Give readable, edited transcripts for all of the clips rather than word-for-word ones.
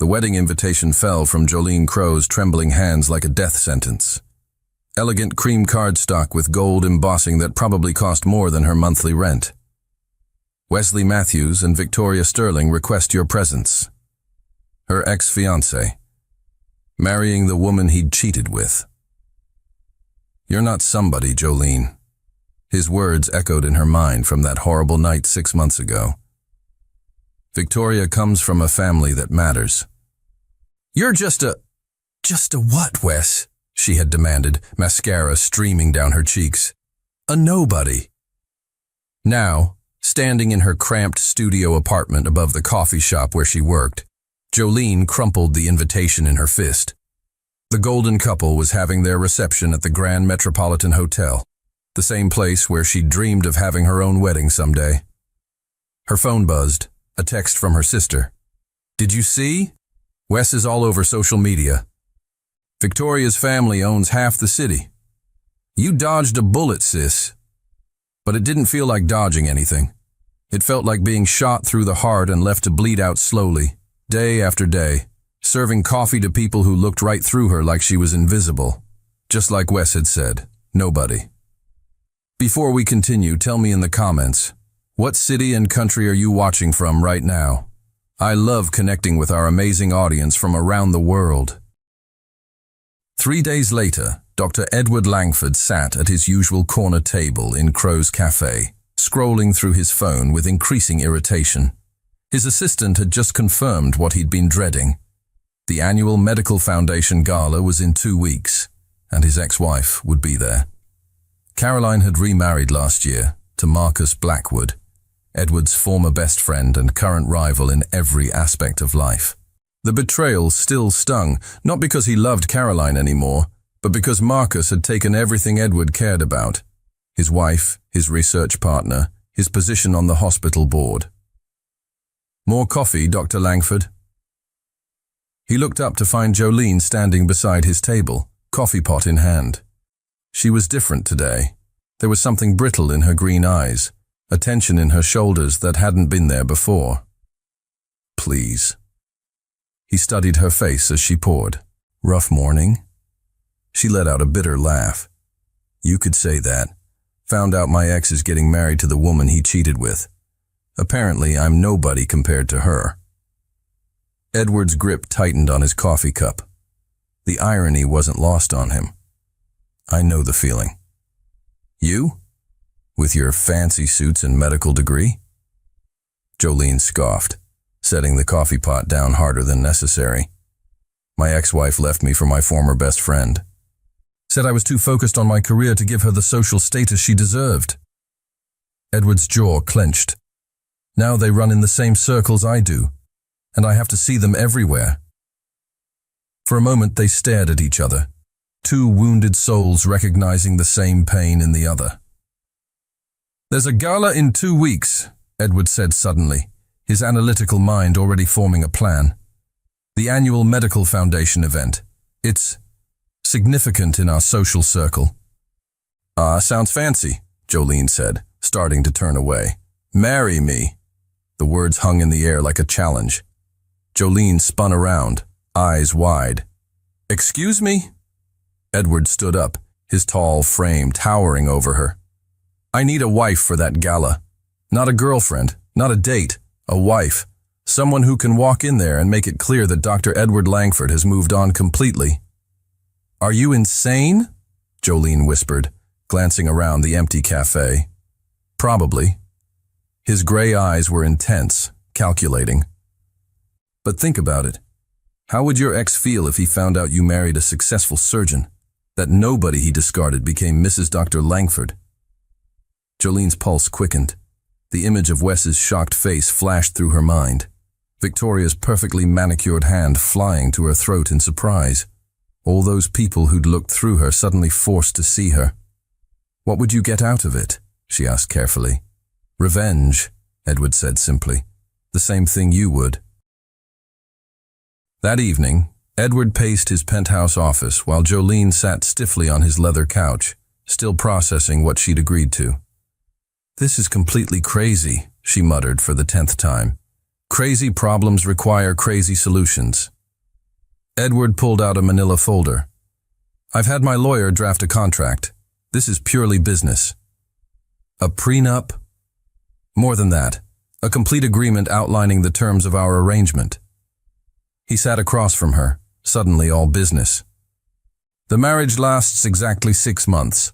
The wedding invitation fell from Jolene Crow's trembling hands like a death sentence. Elegant cream cardstock with gold embossing that probably cost more than her monthly rent. Wesley Matthews and Victoria Sterling request your presence. Her ex-fiancé. Marrying the woman he'd cheated with. You're not somebody, Jolene. His words echoed in her mind from that horrible night 6 months ago. Victoria comes from a family that matters. You're just a what, Wes? She had demanded, mascara streaming down her cheeks. A nobody. Now, standing in her cramped studio apartment above the coffee shop where she worked, Jolene crumpled the invitation in her fist. The golden couple was having their reception at the Grand Metropolitan Hotel, the same place where she dreamed of having her own wedding someday. Her phone buzzed, a text from her sister. Did you see? Wes is all over social media. Victoria's family owns half the city. You dodged a bullet, sis. But it didn't feel like dodging anything. It felt like being shot through the heart and left to bleed out slowly, day after day, serving coffee to people who looked right through her like she was invisible. Just like Wes had said, nobody. Before we continue, tell me in the comments, what city and country are you watching from right now? I love connecting with our amazing audience from around the world. 3 days later, Dr. Edward Langford sat at his usual corner table in Crow's Cafe, scrolling through his phone with increasing irritation. His assistant had just confirmed what he'd been dreading. The annual Medical Foundation Gala was in 2 weeks, and his ex-wife would be there. Caroline had remarried last year to Marcus Blackwood, Edward's former best friend and current rival in every aspect of life. The betrayal still stung, not because he loved Caroline anymore, but because Marcus had taken everything Edward cared about. His wife, his research partner, his position on the hospital board. More coffee, Dr. Langford? He looked up to find Jolene standing beside his table, coffee pot in hand. She was different today. There was something brittle in her green eyes, a tension in her shoulders that hadn't been there before. Please. He studied her face as she poured. Rough morning? She let out a bitter laugh. You could say that. Found out my ex is getting married to the woman he cheated with. Apparently, I'm nobody compared to her. Edward's grip tightened on his coffee cup. The irony wasn't lost on him. I know the feeling. You? With your fancy suits and medical degree? Jolene scoffed, setting the coffee pot down harder than necessary. My ex-wife left me for my former best friend. Said I was too focused on my career to give her the social status she deserved. Edward's jaw clenched. Now they run in the same circles I do, and I have to see them everywhere. For a moment they stared at each other, two wounded souls recognizing the same pain in the other. There's a gala in 2 weeks, Edward said suddenly, his analytical mind already forming a plan. The annual Medical Foundation event. It's significant in our social circle. Sounds fancy, Jolene said, starting to turn away. Marry me. The words hung in the air like a challenge. Jolene spun around, eyes wide. Excuse me? Edward stood up, his tall frame towering over her. I need a wife for that gala. Not a girlfriend, not a date, a wife. Someone who can walk in there and make it clear that Dr. Edward Langford has moved on completely. Are you insane? Jolene whispered, glancing around the empty cafe. Probably. His gray eyes were intense, calculating. But think about it. How would your ex feel if he found out you married a successful surgeon? That nobody he discarded became Mrs. Dr. Langford? Jolene's pulse quickened. The image of Wes's shocked face flashed through her mind. Victoria's perfectly manicured hand flying to her throat in surprise. All those people who'd looked through her suddenly forced to see her. What would you get out of it? She asked carefully. Revenge, Edward said simply. The same thing you would. That evening, Edward paced his penthouse office while Jolene sat stiffly on his leather couch, still processing what she'd agreed to. This is completely crazy, she muttered for the 10th time. Crazy problems require crazy solutions, Edward pulled out a manila folder. I've had my lawyer draft a contract. This is purely business. A prenup? More than that, a complete agreement outlining the terms of our arrangement. He sat across from her, suddenly all business. The marriage lasts exactly 6 months.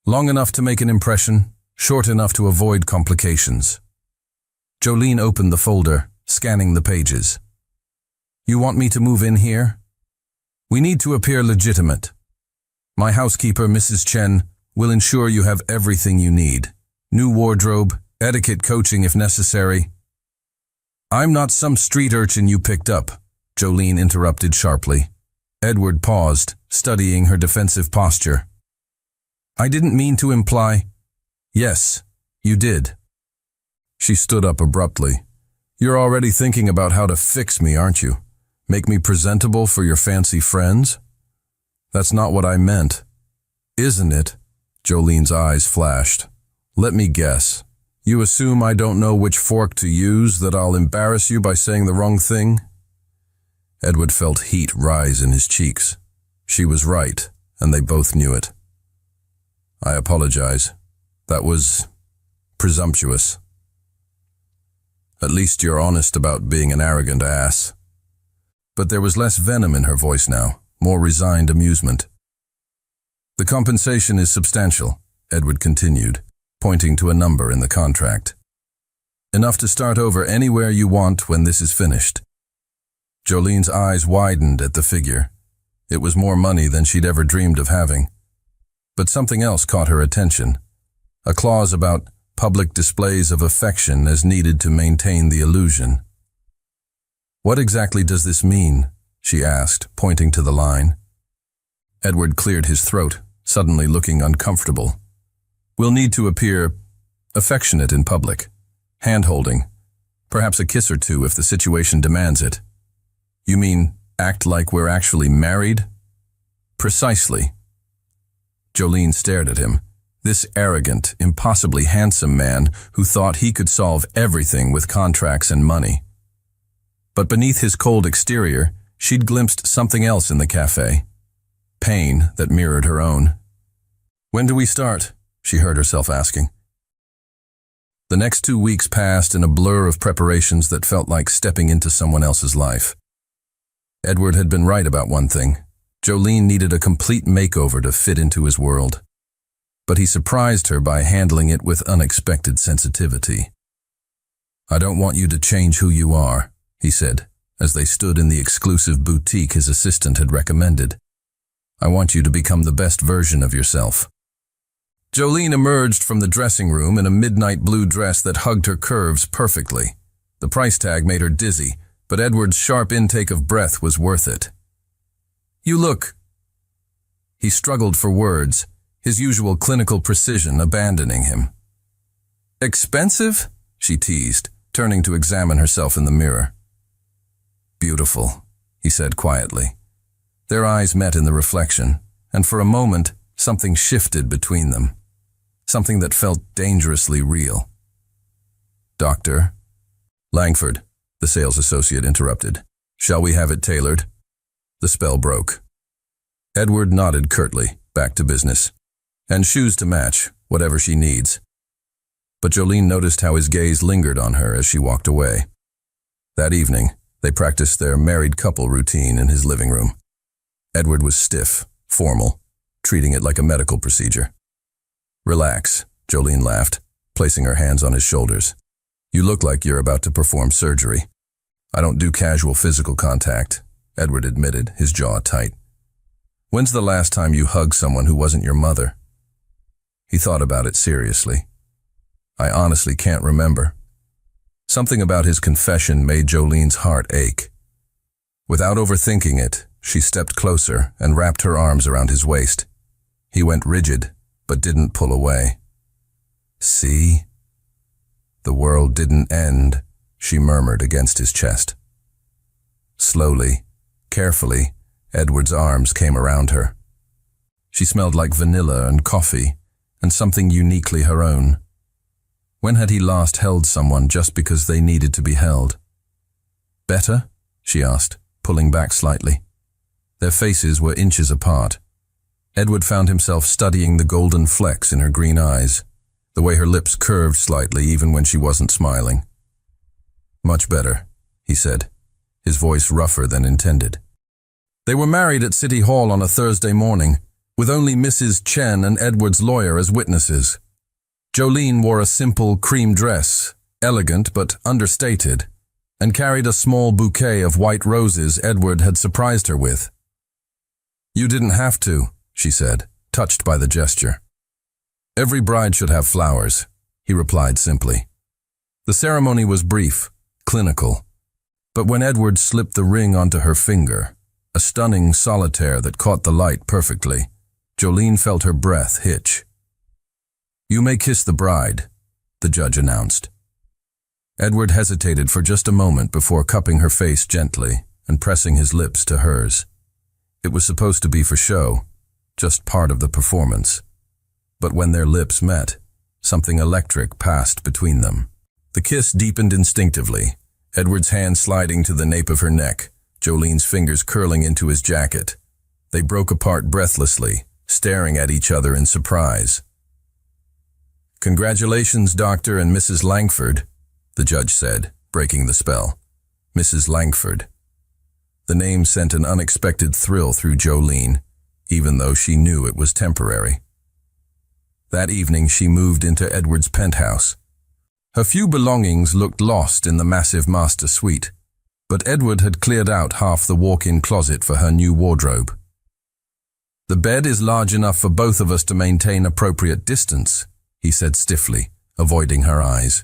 Long enough to make an impression, short enough to avoid complications. Jolene opened the folder, scanning the pages. You want me to move in here? We need to appear legitimate. My housekeeper, Mrs. Chen, will ensure you have everything you need. New wardrobe, etiquette coaching if necessary. I'm not some street urchin you picked up, Jolene interrupted sharply. Edward paused, studying her defensive posture. I didn't mean to imply. Yes, you did. She stood up abruptly. You're already thinking about how to fix me, aren't you? Make me presentable for your fancy friends? That's not what I meant. Isn't it? Jolene's eyes flashed. Let me guess. You assume I don't know which fork to use, that I'll embarrass you by saying the wrong thing? Edward felt heat rise in his cheeks. She was right, and they both knew it. I apologize. That was presumptuous. At least you're honest about being an arrogant ass. But there was less venom in her voice now, more resigned amusement. The compensation is substantial, Edward continued, pointing to a number in the contract. Enough to start over anywhere you want when this is finished. Jolene's eyes widened at the figure. It was more money than she'd ever dreamed of having. But something else caught her attention. A clause about public displays of affection as needed to maintain the illusion. What exactly does this mean? She asked, pointing to the line. Edward cleared his throat, suddenly looking uncomfortable. We'll need to appear affectionate in public, hand-holding, perhaps a kiss or two if the situation demands it. You mean act like we're actually married? Precisely. Jolene stared at him, this arrogant, impossibly handsome man who thought he could solve everything with contracts and money. But beneath his cold exterior, she'd glimpsed something else in the cafe. Pain that mirrored her own. When do we start? She heard herself asking. The next 2 weeks passed in a blur of preparations that felt like stepping into someone else's life. Edward had been right about one thing. Jolene needed a complete makeover to fit into his world. But he surprised her by handling it with unexpected sensitivity. I don't want you to change who you are, he said, as they stood in the exclusive boutique his assistant had recommended. I want you to become the best version of yourself. Jolene emerged from the dressing room in a midnight blue dress that hugged her curves perfectly. The price tag made her dizzy, but Edward's sharp intake of breath was worth it. You look. He struggled for words, his usual clinical precision abandoning him. Expensive? She teased, turning to examine herself in the mirror. Beautiful, he said quietly. Their eyes met in the reflection, and for a moment, something shifted between them. Something that felt dangerously real. Doctor? Langford, the sales associate interrupted. Shall we have it tailored? The spell broke. Edward nodded curtly, back to business. And shoes to match, whatever she needs. But Jolene noticed how his gaze lingered on her as she walked away. That evening, they practiced their married couple routine in his living room. Edward was stiff, formal, treating it like a medical procedure. Relax, Jolene laughed, placing her hands on his shoulders. You look like you're about to perform surgery. I don't do casual physical contact, Edward admitted, his jaw tight. When's the last time you hugged someone who wasn't your mother? He thought about it seriously. I honestly can't remember. Something about his confession made Jolene's heart ache. Without overthinking it, she stepped closer and wrapped her arms around his waist. He went rigid, but didn't pull away. See? The world didn't end, she murmured against his chest. Slowly, carefully, Edward's arms came around her. She smelled like vanilla and coffee, and something uniquely her own. When had he last held someone just because they needed to be held? Better? She asked, pulling back slightly. Their faces were inches apart. Edward found himself studying the golden flecks in her green eyes, the way her lips curved slightly even when she wasn't smiling. "Much better," he said, his voice rougher than intended. They were married at City Hall on a Thursday morning, with only Mrs. Chen and Edward's lawyer as witnesses. Jolene wore a simple cream dress, elegant but understated, and carried a small bouquet of white roses Edward had surprised her with. "You didn't have to," she said, touched by the gesture. "Every bride should have flowers," he replied simply. The ceremony was brief, clinical, but when Edward slipped the ring onto her finger, a stunning solitaire that caught the light perfectly, Jolene felt her breath hitch. "You may kiss the bride," the judge announced. Edward hesitated for just a moment before cupping her face gently and pressing his lips to hers. It was supposed to be for show, just part of the performance. But when their lips met, something electric passed between them. The kiss deepened instinctively, Edward's hand sliding to the nape of her neck, Jolene's fingers curling into his jacket. They broke apart breathlessly, staring at each other in surprise. "Congratulations, Dr. and Mrs. Langford," the judge said, breaking the spell. Mrs. Langford. The name sent an unexpected thrill through Jolene, even though she knew it was temporary. That evening she moved into Edward's penthouse. Her few belongings looked lost in the massive master suite, but Edward had cleared out half the walk-in closet for her new wardrobe. "The bed is large enough for both of us to maintain appropriate distance," he said stiffly, avoiding her eyes.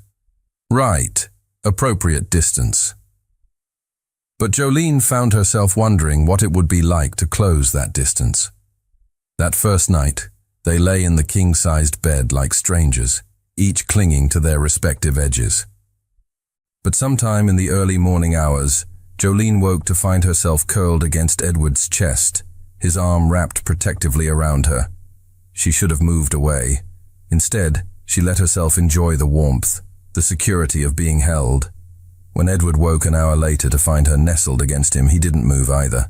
"Right, appropriate distance." But Jolene found herself wondering what it would be like to close that distance. That first night, they lay in the king-sized bed like strangers, each clinging to their respective edges. But sometime in the early morning hours, Jolene woke to find herself curled against Edward's chest, his arm wrapped protectively around her. She should have moved away. Instead, she let herself enjoy the warmth, the security of being held. When Edward woke an hour later to find her nestled against him, he didn't move either.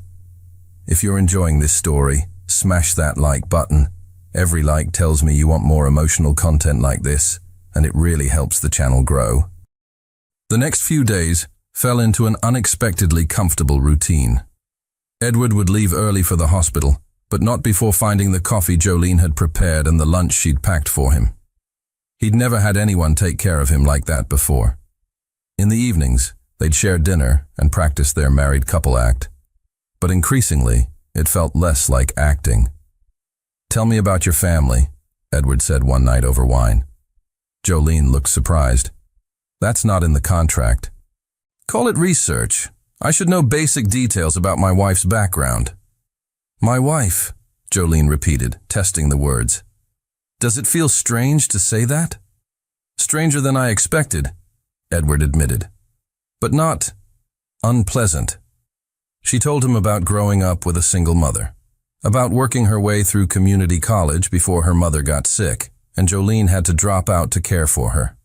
If you're enjoying this story, smash that like button. Every like tells me you want more emotional content like this, and it really helps the channel grow. The next few days fell into an unexpectedly comfortable routine. Edward would leave early for the hospital, but not before finding the coffee Jolene had prepared and the lunch she'd packed for him. He'd never had anyone take care of him like that before. In the evenings, they'd share dinner and practice their married couple act. But increasingly, it felt less like acting. "Tell me about your family," Edward said one night over wine. Jolene looked surprised. "That's not in the contract." "Call it research. I should know basic details about my wife's background." "My wife," Jolene repeated, testing the words. "Does it feel strange to say that?" "Stranger than I expected," Edward admitted. "But not unpleasant." She told him about growing up with a single mother, about working her way through community college before her mother got sick, and Jolene had to drop out to care for her.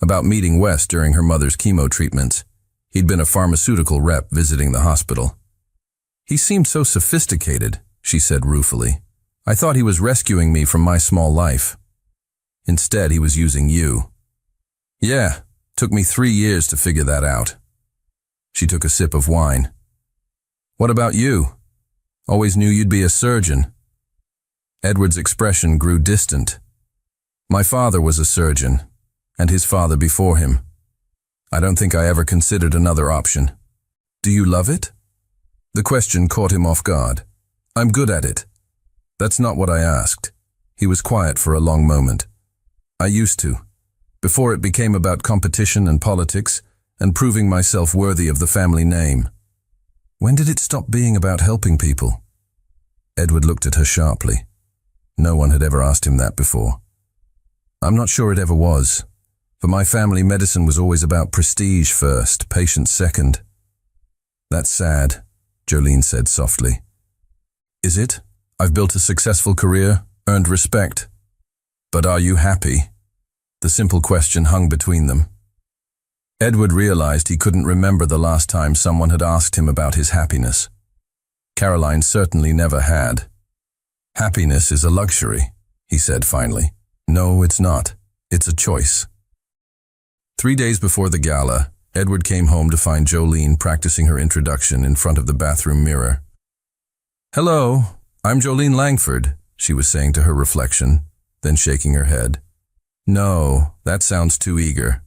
About meeting Wes during her mother's chemo treatments. He'd been a pharmaceutical rep visiting the hospital. "He seemed so sophisticated," she said ruefully. "I thought he was rescuing me from my small life. Instead, he was using you." "Yeah, took me 3 years to figure that out." She took a sip of wine. "What about you? Always knew you'd be a surgeon." Edward's expression grew distant. "My father was a surgeon, and his father before him. I don't think I ever considered another option." "Do you love it?" The question caught him off guard. "I'm good at it." "That's not what I asked." He was quiet for a long moment. "I used to, before it became about competition and politics and proving myself worthy of the family name." "When did it stop being about helping people?" Edward looked at her sharply. No one had ever asked him that before. "I'm not sure it ever was. For my family, medicine was always about prestige first, patients second." "That's sad," Jolene said softly. "Is it? I've built a successful career, earned respect. But are you happy?" The simple question hung between them. Edward realized he couldn't remember the last time someone had asked him about his happiness. Caroline certainly never had. "Happiness is a luxury," he said finally. "No, it's not. It's a choice." 3 days before the gala, Edward came home to find Jolene practicing her introduction in front of the bathroom mirror. "Hello, I'm Jolene Langford," she was saying to her reflection, then shaking her head. "No, that sounds too eager.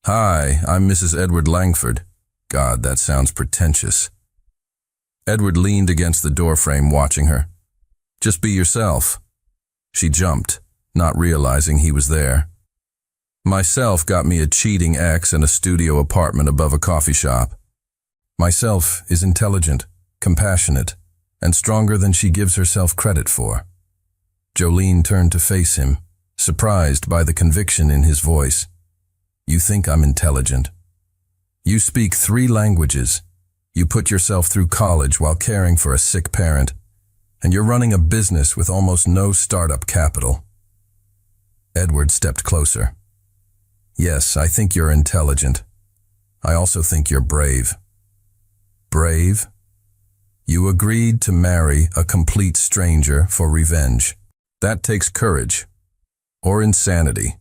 Hi, I'm Mrs. Edward Langford. God, that sounds pretentious." Edward leaned against the doorframe watching her. "Just be yourself." She jumped, not realizing he was there. "Myself got me a cheating ex and a studio apartment above a coffee shop. Myself is intelligent, compassionate, and stronger than she gives herself credit for." Jolene turned to face him, surprised by the conviction in his voice. "You think I'm intelligent? You speak 3 languages. You put yourself through college while caring for a sick parent, and you're running a business with almost no startup capital." Edward stepped closer. "Yes, I think you're intelligent. I also think you're brave." "Brave? You agreed to marry a complete stranger for revenge. That takes courage. Or insanity.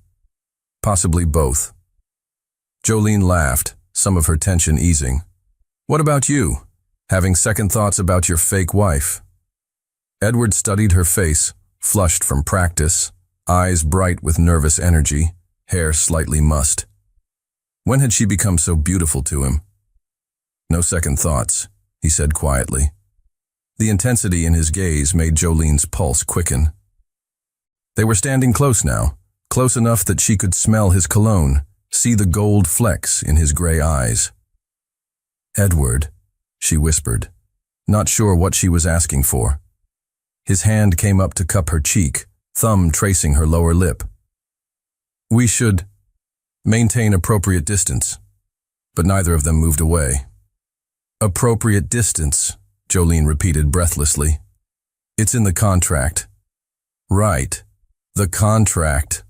Possibly both." Jolene laughed, some of her tension easing. "What about you? Having second thoughts about your fake wife?" Edward studied her face, flushed from practice, eyes bright with nervous energy, hair slightly mussed. When had she become so beautiful to him? "No second thoughts," he said quietly. The intensity in his gaze made Jolene's pulse quicken. They were standing close now, close enough that she could smell his cologne, see the gold flecks in his gray eyes. "Edward," she whispered, not sure what she was asking for. His hand came up to cup her cheek, thumb tracing her lower lip. "We should maintain appropriate distance." But neither of them moved away. "Appropriate distance," Jolene repeated breathlessly. "It's in the contract." "Right. The contract."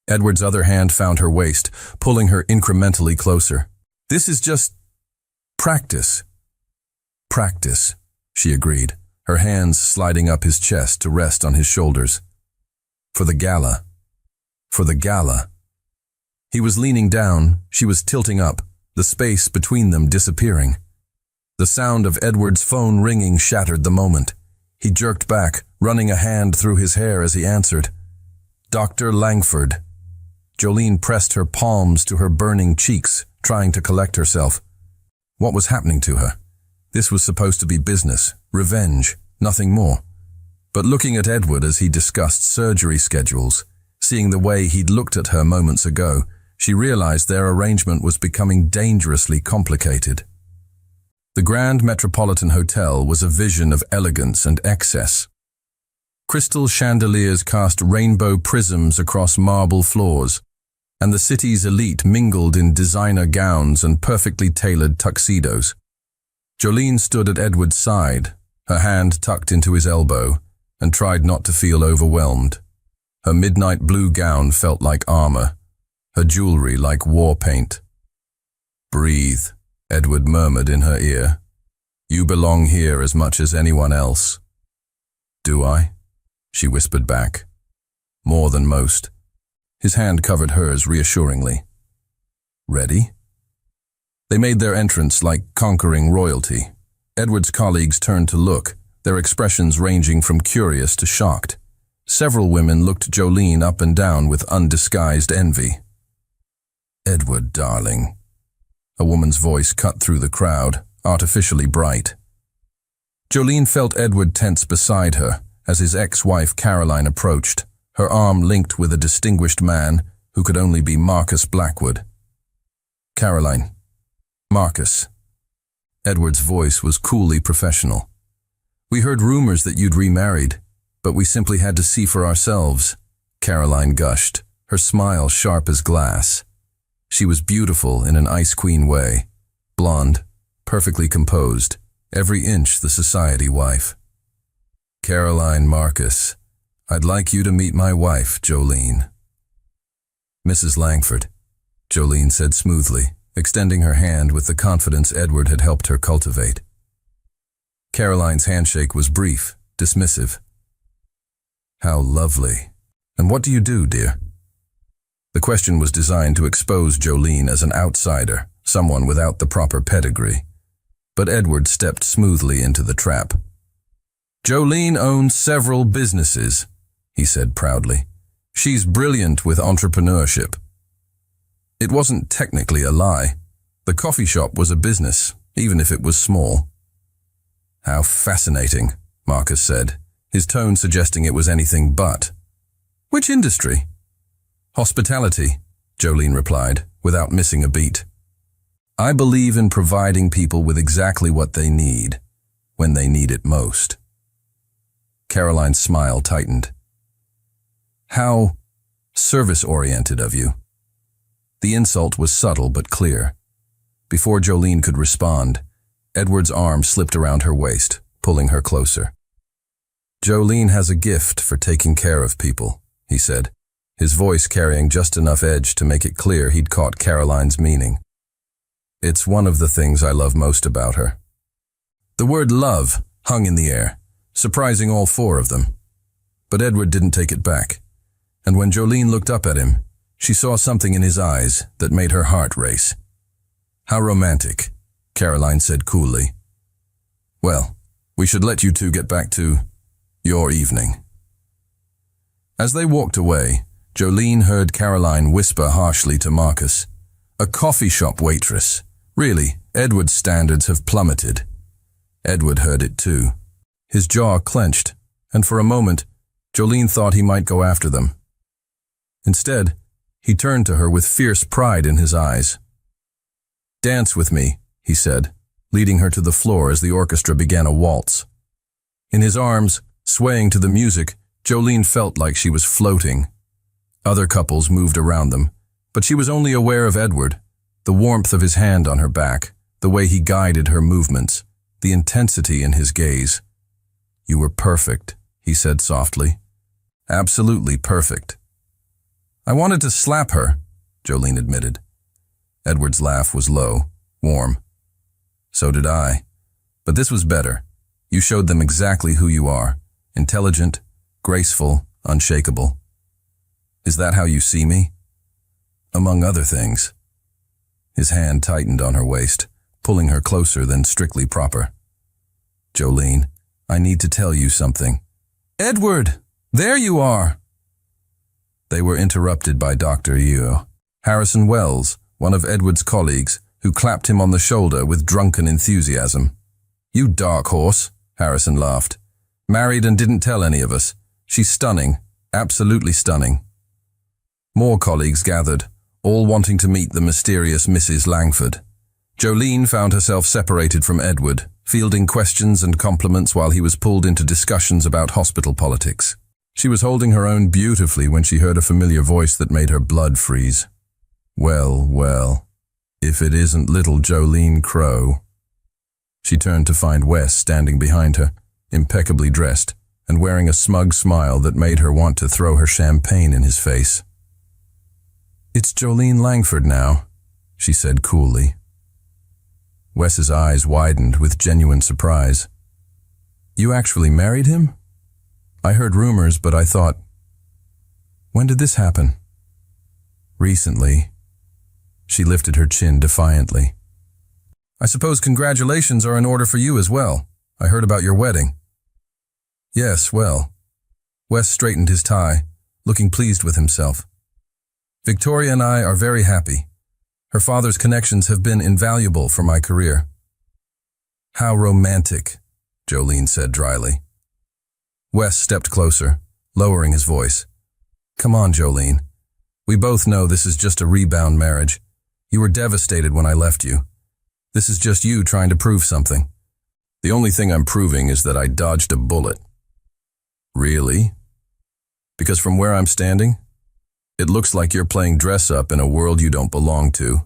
Edward's other hand found her waist, pulling her incrementally closer. "This is just practice." "Practice," she agreed, her hands sliding up his chest to rest on his shoulders. "For the gala. For the gala." He was leaning down, she was tilting up, the space between them disappearing. The sound of Edward's phone ringing shattered the moment. He jerked back, running a hand through his hair as he answered. "Dr. Langford." Jolene pressed her palms to her burning cheeks, trying to collect herself. What was happening to her? This was supposed to be business, revenge, nothing more. But looking at Edward as he discussed surgery schedules, seeing the way he'd looked at her moments ago, she realized their arrangement was becoming dangerously complicated. The Grand Metropolitan Hotel was a vision of elegance and excess. Crystal chandeliers cast rainbow prisms across marble floors, and the city's elite mingled in designer gowns and perfectly tailored tuxedos. Jolene stood at Edward's side, her hand tucked into his elbow, and tried not to feel overwhelmed. Her midnight blue gown felt like armor, her jewelry like war paint. "Breathe," Edward murmured in her ear. "You belong here as much as anyone else." "Do I?" she whispered back. "More than most." His hand covered hers reassuringly. "Ready?" They made their entrance like conquering royalty. Edward's colleagues turned to look, their expressions ranging from curious to shocked. Several women looked Jolene up and down with undisguised envy. "Edward, darling." A woman's voice cut through the crowd, artificially bright. Jolene felt Edward tense beside her as his ex-wife Caroline approached, her arm linked with a distinguished man who could only be Marcus Blackwood. "Caroline." "Marcus." Edward's voice was coolly professional. "We heard rumors that you'd remarried, but we simply had to see for ourselves," Caroline gushed, her smile sharp as glass. She was beautiful in an ice queen way, blonde, perfectly composed, every inch the society wife. "Caroline Marcus, I'd like you to meet my wife, Jolene." "Mrs. Langford," Jolene said smoothly, extending her hand with the confidence Edward had helped her cultivate. Caroline's handshake was brief, dismissive. How lovely. And what do you do, dear? The question was designed to expose Jolene as an outsider, someone without the proper pedigree. But Edward stepped smoothly into the trap. Jolene owns several businesses, he said proudly. She's brilliant with entrepreneurship. It wasn't technically a lie. The coffee shop was a business, even if it was small. How fascinating, Marcus said, his tone suggesting it was anything but. Which industry? Hospitality, Jolene replied, without missing a beat. I believe in providing people with exactly what they need, when they need it most. Caroline's smile tightened. How service-oriented of you. The insult was subtle but clear. Before Jolene could respond, Edward's arm slipped around her waist, pulling her closer. Jolene has a gift for taking care of people, he said, his voice carrying just enough edge to make it clear he'd caught Caroline's meaning. It's one of the things I love most about her. The word love hung in the air, surprising all four of them. But Edward didn't take it back, and when Jolene looked up at him, she saw something in his eyes that made her heart race. How romantic, Caroline said coolly. Well, we should let you two get back to your evening. As they walked away, Jolene heard Caroline whisper harshly to Marcus, a coffee shop waitress. Really, Edward's standards have plummeted. Edward heard it too. His jaw clenched, and for a moment, Jolene thought he might go after them. Instead, he turned to her with fierce pride in his eyes. Dance with me, he said, leading her to the floor as the orchestra began a waltz. In his arms, swaying to the music, Jolene felt like she was floating. Other couples moved around them, but she was only aware of Edward, the warmth of his hand on her back, the way he guided her movements, the intensity in his gaze. You were perfect, he said softly. Absolutely perfect. I wanted to slap her, Jolene admitted. Edward's laugh was low, warm. So did I. But this was better. You showed them exactly who you are. Intelligent, graceful, unshakable. Is that how you see me? Among other things. His hand tightened on her waist, pulling her closer than strictly proper. Jolene, I need to tell you something. Edward! There you are! They were interrupted by Dr. Yeo, Harrison Wells, one of Edward's colleagues, who clapped him on the shoulder with drunken enthusiasm. You dark horse, Harrison laughed. Married and didn't tell any of us. She's stunning, absolutely stunning. More colleagues gathered, all wanting to meet the mysterious Mrs. Langford. Jolene found herself separated from Edward, fielding questions and compliments while he was pulled into discussions about hospital politics. She was holding her own beautifully when she heard a familiar voice that made her blood freeze. Well, well, if it isn't little Jolene Crow. She turned to find Wes standing behind her, impeccably dressed, and wearing a smug smile that made her want to throw her champagne in his face. It's Jolene Langford now, she said coolly. Wes's eyes widened with genuine surprise. You actually married him? I heard rumors, but I thought, when did this happen? Recently. She lifted her chin defiantly. I suppose congratulations are in order for you as well. I heard about your wedding. Yes, well. Wes straightened his tie, looking pleased with himself. Victoria and I are very happy. Her father's connections have been invaluable for my career. How romantic, Jolene said dryly. Wes stepped closer, lowering his voice. Come on, Jolene. We both know this is just a rebound marriage. You were devastated when I left you. This is just you trying to prove something. The only thing I'm proving is that I dodged a bullet. Really? Because from where I'm standing, it looks like you're playing dress-up in a world you don't belong to.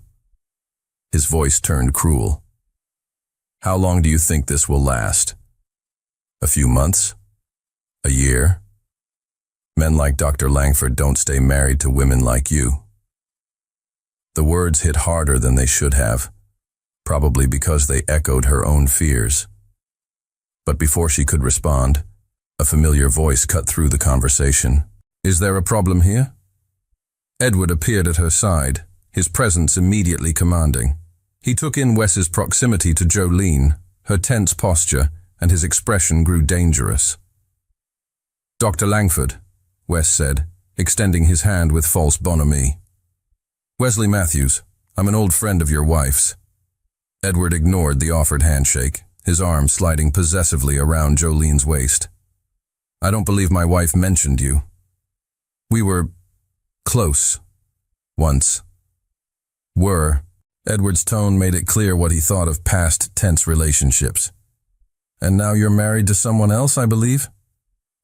His voice turned cruel. How long do you think this will last? A few months? A year? Men like Dr. Langford don't stay married to women like you. The words hit harder than they should have, probably because they echoed her own fears. But before she could respond, a familiar voice cut through the conversation. "Is there a problem here?" Edward appeared at her side, his presence immediately commanding. He took in Wes's proximity to Jolene, her tense posture, and his expression grew dangerous. "Dr. Langford," Wes said, extending his hand with false bonhomie. "Wesley Matthews, I'm an old friend of your wife's." Edward ignored the offered handshake, his arm sliding possessively around Jolene's waist. "I don't believe my wife mentioned you. We were close once." Were. Edward's tone made it clear what he thought of past tense relationships. "And now you're married to someone else, I believe?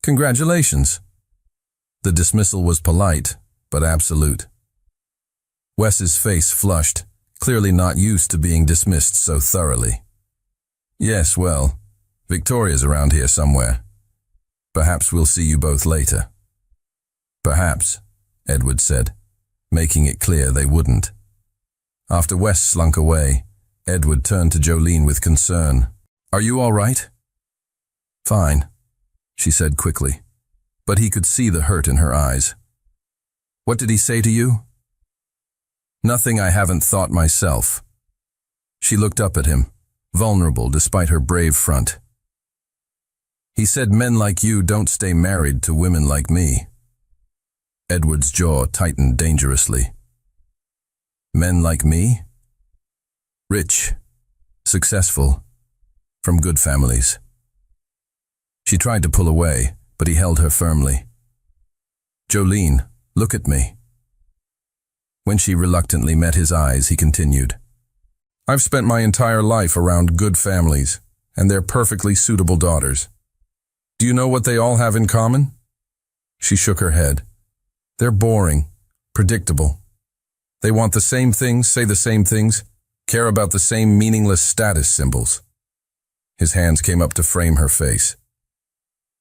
Congratulations." The dismissal was polite, but absolute. Wes's face flushed, clearly not used to being dismissed so thoroughly. "Yes, well, Victoria's around here somewhere. Perhaps we'll see you both later." "Perhaps," Edward said, making it clear they wouldn't. After Wes slunk away, Edward turned to Jolene with concern. "Are you all right?" "Fine," she said quickly, but he could see the hurt in her eyes. "What did he say to you?" "Nothing I haven't thought myself." She looked up at him, vulnerable despite her brave front. "He said men like you don't stay married to women like me." Edward's jaw tightened dangerously. "Men like me? Rich, successful, from good families." She tried to pull away, but he held her firmly. "Jolene, look at me." When she reluctantly met his eyes, he continued, "I've spent my entire life around good families, and their perfectly suitable daughters. Do you know what they all have in common?" She shook her head. "They're boring, predictable. They want the same things, say the same things, care about the same meaningless status symbols." His hands came up to frame her face.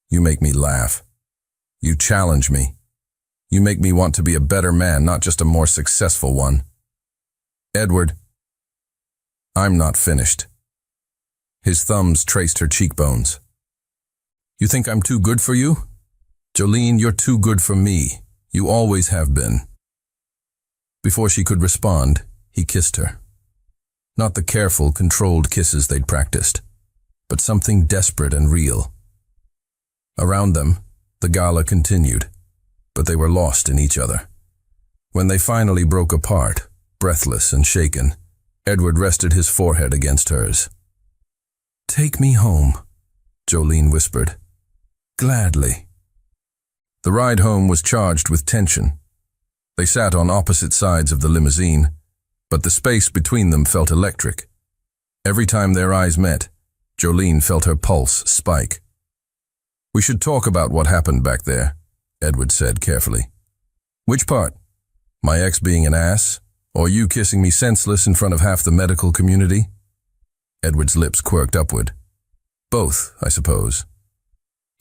"You make me laugh. You challenge me. You make me want to be a better man, not just a more successful one." "Edward." "I'm not finished." His thumbs traced her cheekbones. "You think I'm too good for you? Jolene, you're too good for me. You always have been." Before she could respond, he kissed her. Not the careful, controlled kisses they'd practiced, but something desperate and real. Around them, the gala continued, but they were lost in each other. When they finally broke apart, breathless and shaken, Edward rested his forehead against hers. "Take me home," Jolene whispered. "Gladly." The ride home was charged with tension. They sat on opposite sides of the limousine, but the space between them felt electric. Every time their eyes met, Jolene felt her pulse spike. "We should talk about what happened back there," Edward said carefully. "Which part? My ex being an ass, or you kissing me senseless in front of half the medical community?" Edward's lips quirked upward. "Both, I suppose."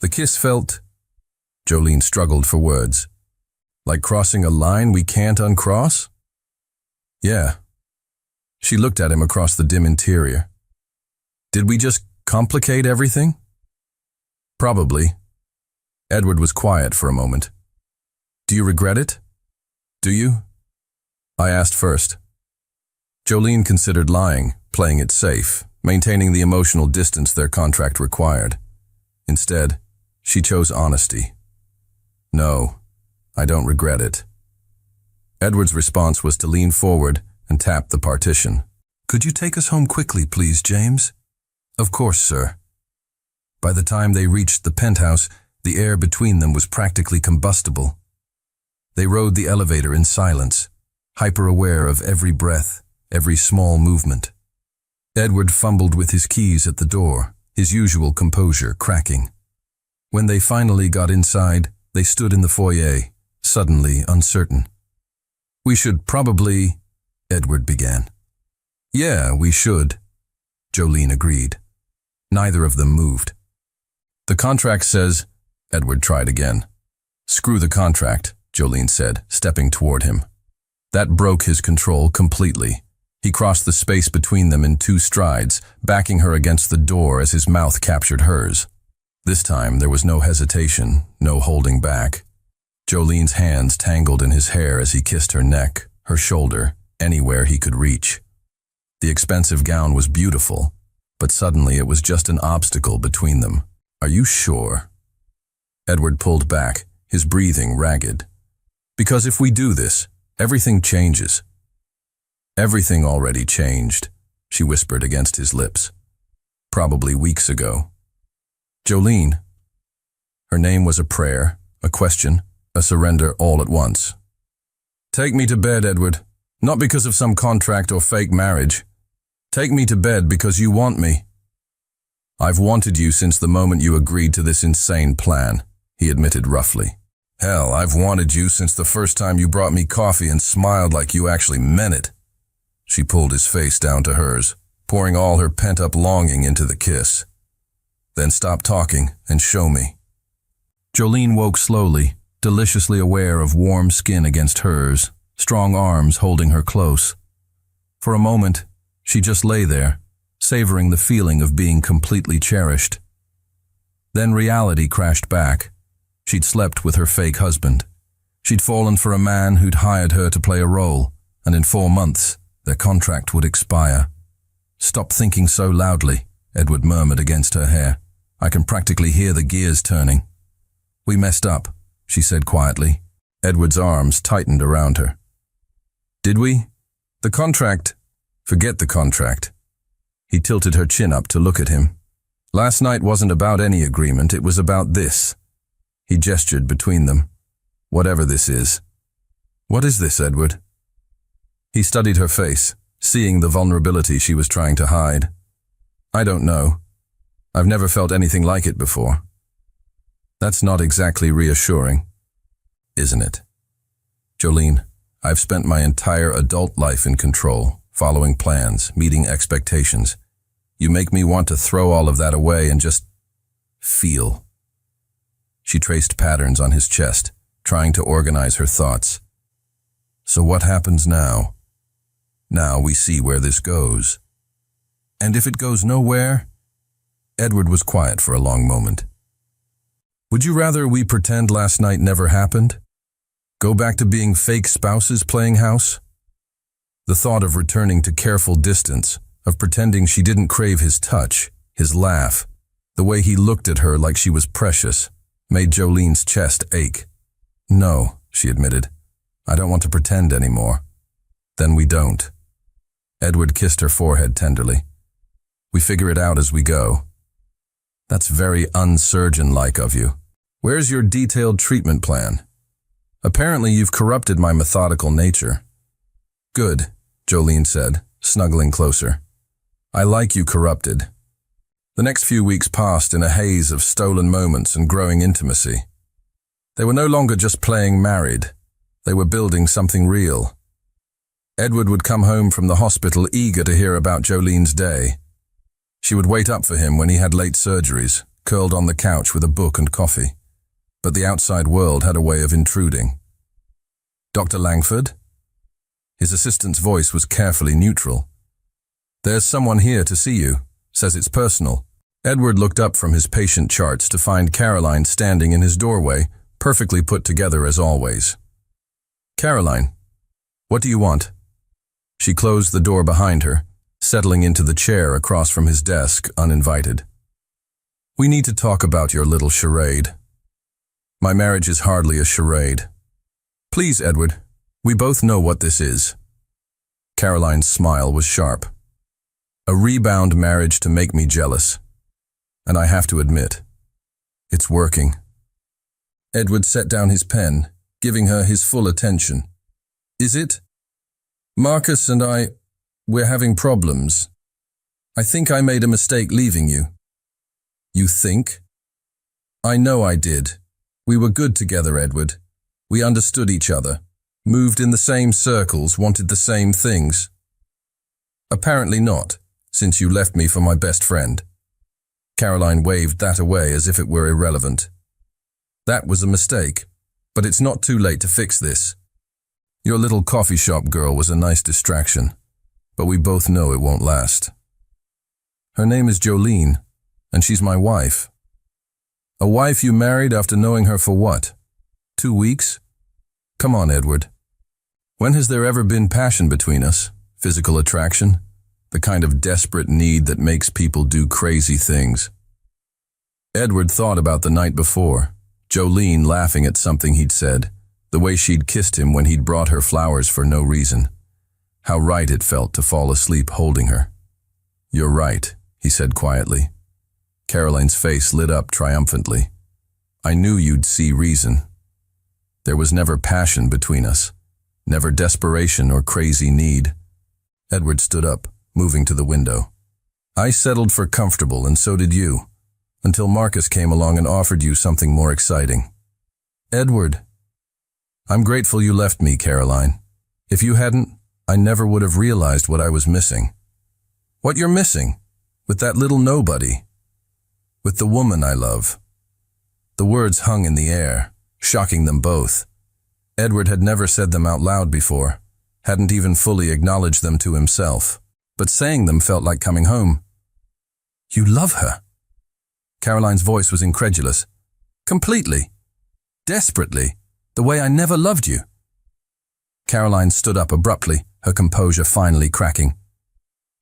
The kiss felt... Jolene struggled for words. "Like crossing a line we can't uncross?" "Yeah." She looked at him across the dim interior. "Did we just complicate everything?" "Probably." Edward was quiet for a moment. "Do you regret it? Do you?" I asked first. Jolene considered lying, playing it safe, maintaining the emotional distance their contract required. Instead, she chose honesty. "No, I don't regret it." Edward's response was to lean forward and tap the partition. "Could you take us home quickly, please, James?" "Of course, sir." By the time they reached the penthouse, the air between them was practically combustible. They rode the elevator in silence, hyper-aware of every breath, every small movement. Edward fumbled with his keys at the door, his usual composure cracking. When they finally got inside, they stood in the foyer, suddenly uncertain. "We should probably..." Edward began. "Yeah, we should," Jolene agreed. Neither of them moved. "The contract says..." Edward tried again. "Screw the contract," Jolene said, stepping toward him. That broke his control completely. He crossed the space between them in 2 strides, backing her against the door as his mouth captured hers. This time there was no hesitation, no holding back. Jolene's hands tangled in his hair as he kissed her neck, her shoulder, anywhere he could reach. The expensive gown was beautiful, but suddenly it was just an obstacle between them. "Are you sure?" Edward pulled back, his breathing ragged. "Because if we do this, everything changes." "Everything already changed," she whispered against his lips. "Probably weeks ago." "Jolene." Her name was a prayer, a question, a surrender all at once. "Take me to bed, Edward. Not because of some contract or fake marriage. Take me to bed because you want me." "I've wanted you since the moment you agreed to this insane plan," he admitted roughly. "Hell, I've wanted you since the first time you brought me coffee and smiled like you actually meant it." She pulled his face down to hers, pouring all her pent-up longing into the kiss. "Then stop talking and show me." Jolene woke slowly, deliciously aware of warm skin against hers, strong arms holding her close. For a moment, she just lay there, savoring the feeling of being completely cherished. Then reality crashed back. She'd slept with her fake husband. She'd fallen for a man who'd hired her to play a role, and in 4 months, their contract would expire. "Stop thinking so loudly," Edward murmured against her hair. "I can practically hear the gears turning." "We messed up," she said quietly. Edward's arms tightened around her. "Did we? The contract..." "Forget the contract." He tilted her chin up to look at him. "Last night wasn't about any agreement, it was about this." He gestured between them. "Whatever this is." "What is this, Edward?" He studied her face, seeing the vulnerability she was trying to hide. "I don't know. I've never felt anything like it before." "That's not exactly reassuring, isn't it?" "Jolene, I've spent my entire adult life in control, following plans, meeting expectations. You make me want to throw all of that away and just feel." She traced patterns on his chest, trying to organize her thoughts. "So what happens now? Now we see where this goes. And if it goes nowhere?" Edward was quiet for a long moment. "Would you rather we pretend last night never happened? Go back to being fake spouses playing house?" The thought of returning to careful distance, of pretending she didn't crave his touch, his laugh, the way he looked at her like she was precious, made Jolene's chest ache. "No," she admitted. "I don't want to pretend anymore." "Then we don't." Edward kissed her forehead tenderly. "We figure it out as we go." "That's very unsurgeon-like of you. Where's your detailed treatment plan? Apparently you've corrupted my methodical nature." "Good," Jolene said, snuggling closer. "I like you corrupted." The next few weeks passed in a haze of stolen moments and growing intimacy. They were no longer just playing married. They were building something real. Edward would come home from the hospital eager to hear about Jolene's day. She would wait up for him when he had late surgeries, curled on the couch with a book and coffee. But the outside world had a way of intruding. "Dr. Langford?" His assistant's voice was carefully neutral. "There's someone here to see you. Says it's personal." Edward looked up from his patient charts to find Caroline standing in his doorway, perfectly put together as always. "Caroline, what do you want?" She closed the door behind her, settling into the chair across from his desk, uninvited. "We need to talk about your little charade." "My marriage is hardly a charade." "Please, Edward, we both know what this is." Caroline's smile was sharp. "A rebound marriage to make me jealous. And I have to admit, it's working." Edward set down his pen, giving her his full attention. "Is it? Marcus and we're having problems. I think I made a mistake leaving you." "You think?" "I know I did. We were good together, Edward. We understood each other, moved in the same circles, wanted the same things." "Apparently not, since you left me for my best friend." Caroline waved that away as if it were irrelevant. "That was a mistake, but it's not too late to fix this. Your little coffee shop girl was a nice distraction. but we both know it won't last. Her name is Jolene, and she's my wife. A wife you married after knowing her for what? 2 weeks? Come on, Edward. When has there ever been passion between us? Physical attraction? The kind of desperate need that makes people do crazy things. Edward thought about the night before, Jolene laughing at something he'd said, the way she'd kissed him when he'd brought her flowers for no reason. How right it felt to fall asleep holding her. You're right, he said quietly. Caroline's face lit up triumphantly. I knew you'd see reason. There was never passion between us, never desperation or crazy need. Edward stood up, moving to the window. I settled for comfortable, and so did you, until Marcus came along and offered you something more exciting. Edward, I'm grateful you left me, Caroline. If you hadn't, I never would have realized what I was missing. What you're missing? With that little nobody. With the woman I love. The words hung in the air, shocking them both. Edward had never said them out loud before, hadn't even fully acknowledged them to himself, but saying them felt like coming home. You love her? Caroline's voice was incredulous. Completely. Desperately. The way I never loved you. Caroline stood up abruptly, her composure finally cracking.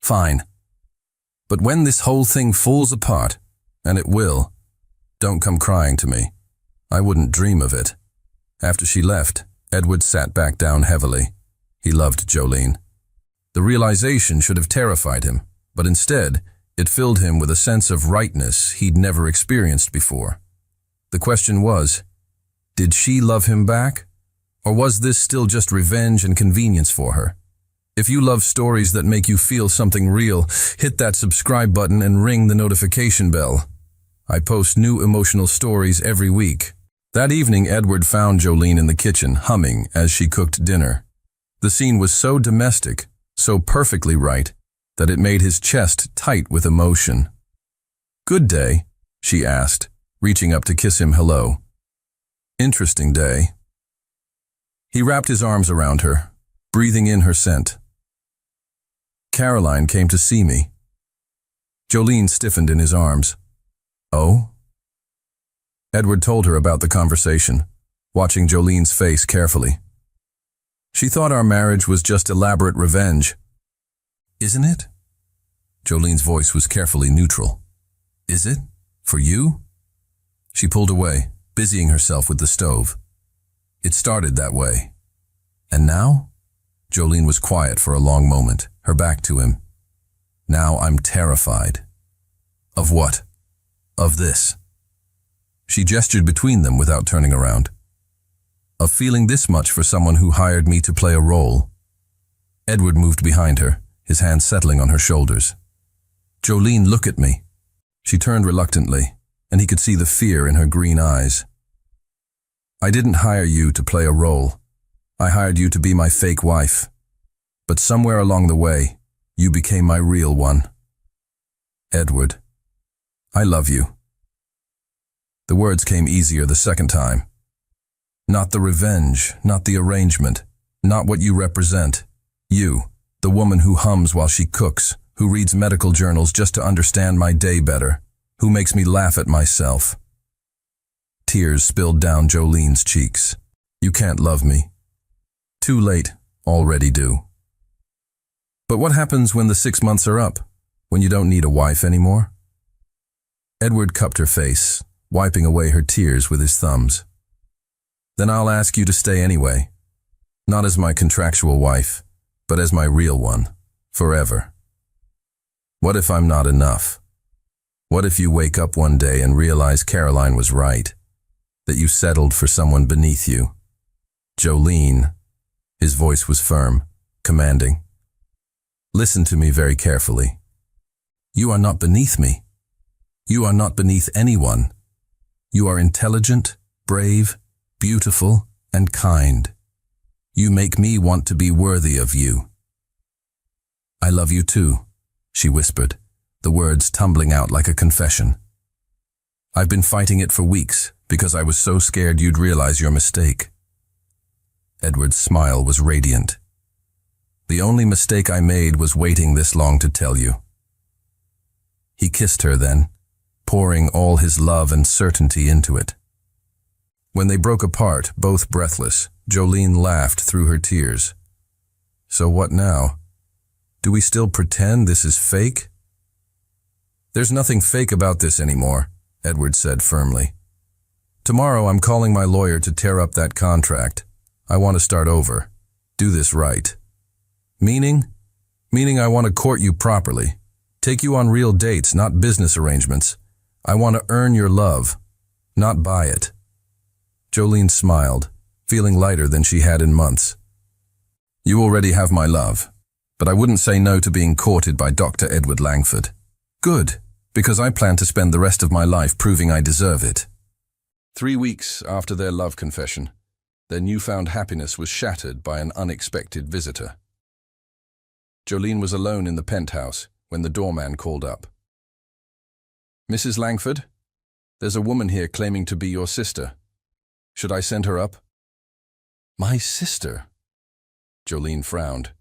Fine. But when this whole thing falls apart, and it will, don't come crying to me. I wouldn't dream of it. After she left, Edward sat back down heavily. He loved Jolene. The realization should have terrified him, but instead, it filled him with a sense of rightness he'd never experienced before. The question was, did she love him back? Or was this still just revenge and convenience for her? If you love stories that make you feel something real, hit that subscribe button and ring the notification bell. I post new emotional stories every week. That evening, Edward found Jolene in the kitchen, humming as she cooked dinner. The scene was so domestic, so perfectly right, that it made his chest tight with emotion. Good day, she asked, reaching up to kiss him hello. Interesting day. He wrapped his arms around her, breathing in her scent. Caroline came to see me. Jolene stiffened in his arms. Oh? Edward told her about the conversation, watching Jolene's face carefully. She thought our marriage was just elaborate revenge. Isn't it? Jolene's voice was carefully neutral. Is it? For you? She pulled away, busying herself with the stove. It started that way. And now? Jolene was quiet for a long moment, her back to him. Now I'm terrified. Of what? Of this. She gestured between them without turning around. Of feeling this much for someone who hired me to play a role. Edward moved behind her, his hands settling on her shoulders. Jolene, look at me. She turned reluctantly, and he could see the fear in her green eyes. I didn't hire you to play a role. I hired you to be my fake wife. But somewhere along the way, you became my real one. Edward, I love you. The words came easier the second time. Not the revenge, not the arrangement, not what you represent. You, the woman who hums while she cooks, who reads medical journals just to understand my day better, who makes me laugh at myself. Tears spilled down Jolene's cheeks. You can't love me. Too late, already do. But what happens when the 6 months are up, when you don't need a wife anymore? Edward cupped her face, wiping away her tears with his thumbs. Then I'll ask you to stay anyway. Not as my contractual wife, but as my real one, forever. What if I'm not enough? What if you wake up one day and realize Caroline was right, that you settled for someone beneath you? Jolene, his voice was firm, commanding. Listen to me very carefully. You are not beneath me. You are not beneath anyone. You are intelligent, brave, beautiful, and kind. You make me want to be worthy of you. I love you too, she whispered, the words tumbling out like a confession. I've been fighting it for weeks because I was so scared you'd realize your mistake. Edward's smile was radiant. The only mistake I made was waiting this long to tell you." He kissed her then, pouring all his love and certainty into it. When they broke apart, both breathless, Jolene laughed through her tears. "So what now? Do we still pretend this is fake?" "There's nothing fake about this anymore," Edward said firmly. "Tomorrow I'm calling my lawyer to tear up that contract. I want to start over. Do this right." "Meaning?" "Meaning I want to court you properly. Take you on real dates, not business arrangements. I want to earn your love, not buy it." Jolene smiled, feeling lighter than she had in months. "You already have my love, but I wouldn't say no to being courted by Dr. Edward Langford." "Good, because I plan to spend the rest of my life proving I deserve it." 3 weeks after their love confession, their newfound happiness was shattered by an unexpected visitor. Jolene was alone in the penthouse when the doorman called up. "Mrs. Langford, there's a woman here claiming to be your sister. Should I send her up?" "My sister?" Jolene frowned.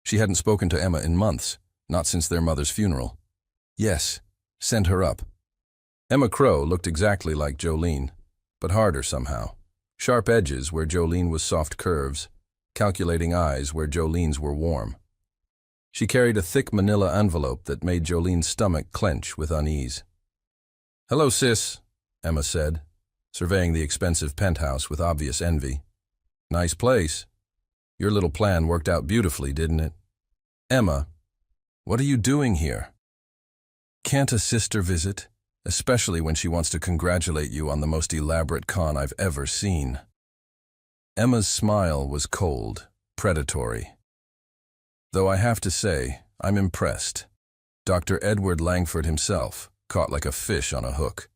She hadn't spoken to Emma in months, not since their mother's funeral. "Yes, send her up." Emma Crow looked exactly like Jolene, but harder somehow. Sharp edges where Jolene was soft curves, calculating eyes where Jolene's were warm. She carried a thick manila envelope that made Jolene's stomach clench with unease. "Hello, sis," Emma said, surveying the expensive penthouse with obvious envy. "Nice place. Your little plan worked out beautifully, didn't it?" "Emma, what are you doing here?" "Can't a sister visit, especially when she wants to congratulate you on the most elaborate con I've ever seen?" Emma's smile was cold, predatory. "Though I have to say, I'm impressed. Dr. Edward Langford himself, caught like a fish on a hook."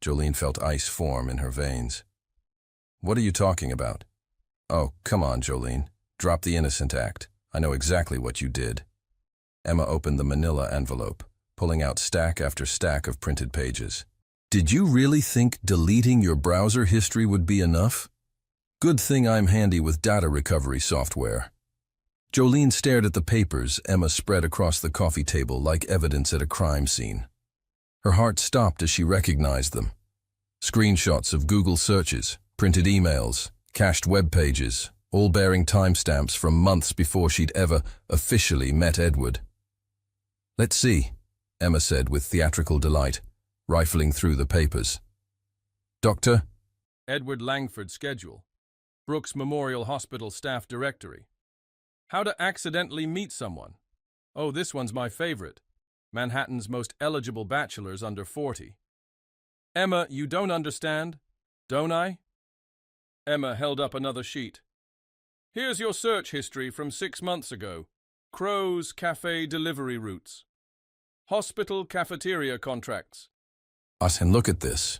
Jolene felt ice form in her veins. "What are you talking about?" "Oh, come on, Jolene. Drop the innocent act. I know exactly what you did." Emma opened the manila envelope, pulling out stack after stack of printed pages. "Did you really think deleting your browser history would be enough? Good thing I'm handy with data recovery software." Jolene stared at the papers Emma spread across the coffee table like evidence at a crime scene. Her heart stopped as she recognized them. Screenshots of Google searches, printed emails, cached web pages, all bearing timestamps from months before she'd ever officially met Edward. "Let's see," Emma said with theatrical delight, rifling through the papers. "Dr. Edward Langford schedule. Brooks Memorial Hospital staff directory. How to accidentally meet someone. Oh, this one's my favorite. Manhattan's most eligible bachelors under 40. Emma, you don't understand, don't I?" Emma held up another sheet. "Here's your search history from 6 months ago. Crow's Cafe delivery routes. Hospital cafeteria contracts." And look at this.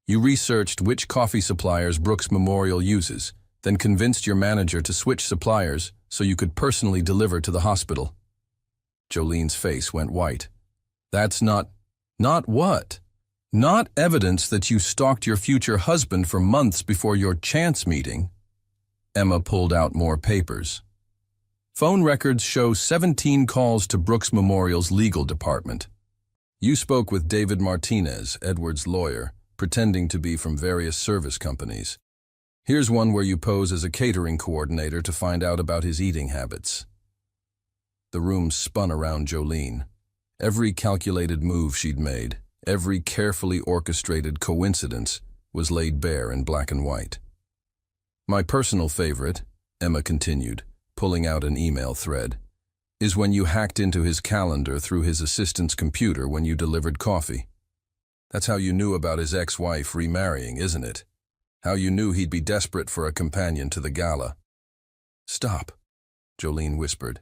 You researched which coffee suppliers Brooks Memorial uses, then convinced your manager to switch suppliers so you could personally deliver to the hospital. Jolene's face went white. "That's not what? Not evidence that you stalked your future husband for months before your chance meeting." Emma pulled out more papers. "Phone records show 17 calls to Brooks Memorial's legal department. You spoke with David Martinez, Edward's lawyer, pretending to be from various service companies. Here's one where you pose as a catering coordinator to find out about his eating habits." The room spun around Jolene. Every calculated move she'd made, every carefully orchestrated coincidence was laid bare in black and white. "My personal favorite," Emma continued, pulling out an email thread, "is when you hacked into his calendar through his assistant's computer when you delivered coffee. That's how you knew about his ex-wife remarrying, isn't it? How you knew he'd be desperate for a companion to the gala." "Stop," Jolene whispered.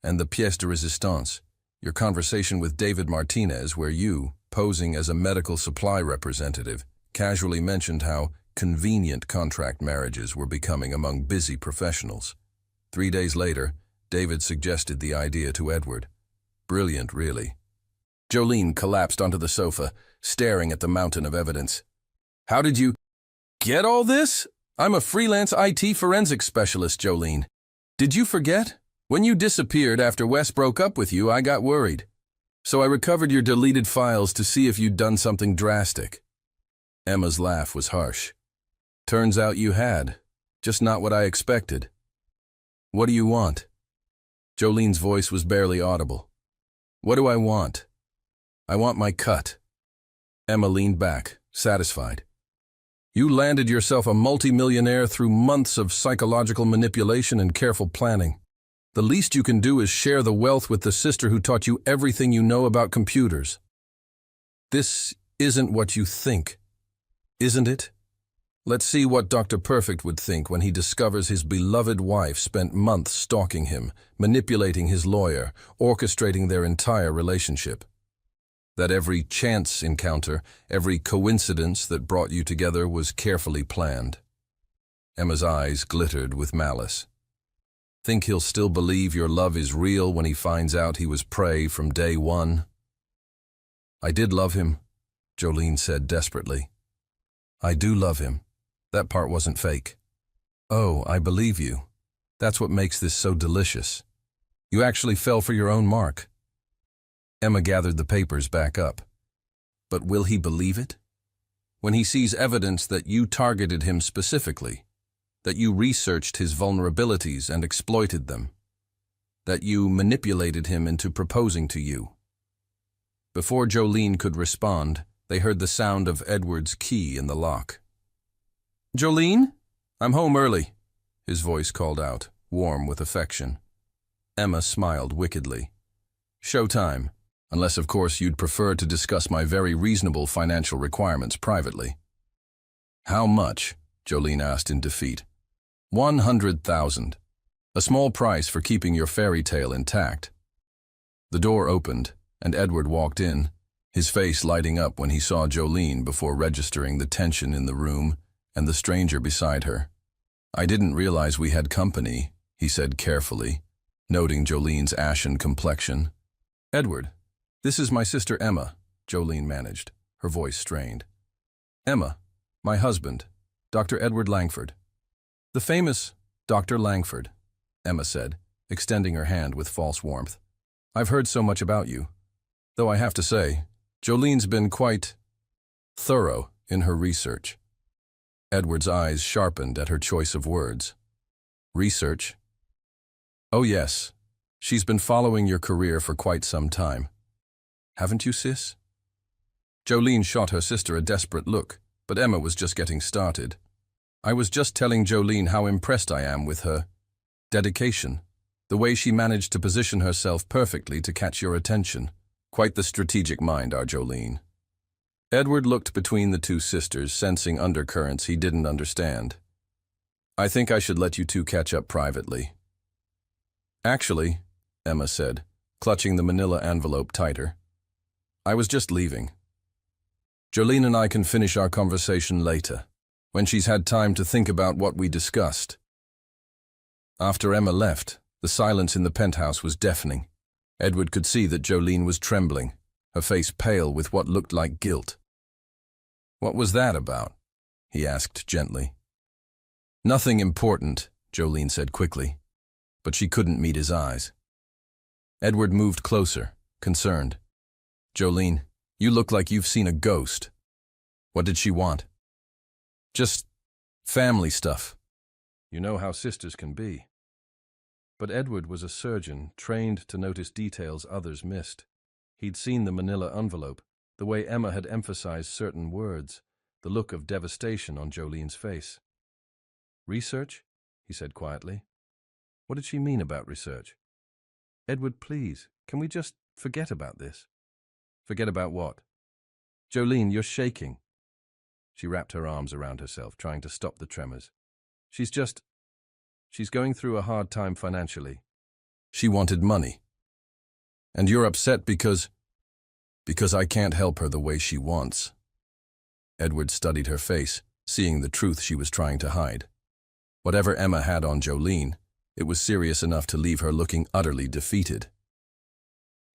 "And the pièce de résistance, your conversation with David Martinez where you, posing as a medical supply representative, casually mentioned how convenient contract marriages were becoming among busy professionals. 3 days later, David suggested the idea to Edward. Brilliant, really." Jolene collapsed onto the sofa, staring at the mountain of evidence. "How did you get all this? I'm a freelance IT forensics specialist, Jolene. Did you forget? When you disappeared after Wes broke up with you, I got worried. So I recovered your deleted files to see if you'd done something drastic. Emma's laugh was harsh. Turns out you had. Just not what I expected. What do you want? Jolene's voice was barely audible. What do I want? I want my cut. Emma leaned back, satisfied. You landed yourself a multimillionaire through months of psychological manipulation and careful planning. The least you can do is share the wealth with the sister who taught you everything you know about computers. This isn't what you think, isn't it? Let's see what Dr. Perfect would think when he discovers his beloved wife spent months stalking him, manipulating his lawyer, orchestrating their entire relationship. That every chance encounter, every coincidence that brought you together was carefully planned. Emma's eyes glittered with malice. Think he'll still believe your love is real when he finds out he was prey from day one? I did love him, Jolene said desperately. I do love him. That part wasn't fake. Oh, I believe you. That's what makes this so delicious. You actually fell for your own mark. Emma gathered the papers back up. But will he believe it? When he sees evidence that you targeted him specifically, that you researched his vulnerabilities and exploited them, that you manipulated him into proposing to you. Before Jolene could respond, they heard the sound of Edward's key in the lock. Jolene? I'm home early, his voice called out, warm with affection. Emma smiled wickedly. Showtime, unless of course you'd prefer to discuss my very reasonable financial requirements privately. How much? Jolene asked in defeat. 100,000. A small price for keeping your fairy tale intact. The door opened, and Edward walked in, his face lighting up when he saw Jolene before registering the tension in the room and the stranger beside her. I didn't realize we had company, he said carefully, noting Jolene's ashen complexion. Edward, this is my sister Emma, Jolene managed, her voice strained. Emma, my husband, Dr. Edward Langford. The famous Dr. Langford, Emma said, extending her hand with false warmth. I've heard so much about you. Though I have to say, Jolene's been quite thorough in her research. Edward's eyes sharpened at her choice of words. Research? Oh yes, she's been following your career for quite some time. Haven't you, sis? Jolene shot her sister a desperate look, but Emma was just getting started. I was just telling Jolene how impressed I am with her dedication, the way she managed to position herself perfectly to catch your attention. Quite the strategic mind, our Jolene. Edward looked between the two sisters, sensing undercurrents he didn't understand. I think I should let you two catch up privately. Actually, Emma said, clutching the manila envelope tighter, I was just leaving. Jolene and I can finish our conversation later, when she's had time to think about what we discussed. After Emma left, the silence in the penthouse was deafening. Edward could see that Jolene was trembling, her face pale with what looked like guilt. What was that about? He asked gently. Nothing important, Jolene said quickly, but she couldn't meet his eyes. Edward moved closer, concerned. Jolene, you look like you've seen a ghost. What did she want? Just family stuff. You know how sisters can be. But Edward was a surgeon, trained to notice details others missed. He'd seen the manila envelope, the way Emma had emphasized certain words, the look of devastation on Jolene's face. Research? He said quietly. What did she mean about research? Edward, please, can we just forget about this? Forget about what? Jolene, you're shaking. She wrapped her arms around herself, trying to stop the tremors. She's going through a hard time financially. She wanted money. And you're upset because I can't help her the way she wants. Edward studied her face, seeing the truth she was trying to hide. Whatever Emma had on Jolene, it was serious enough to leave her looking utterly defeated.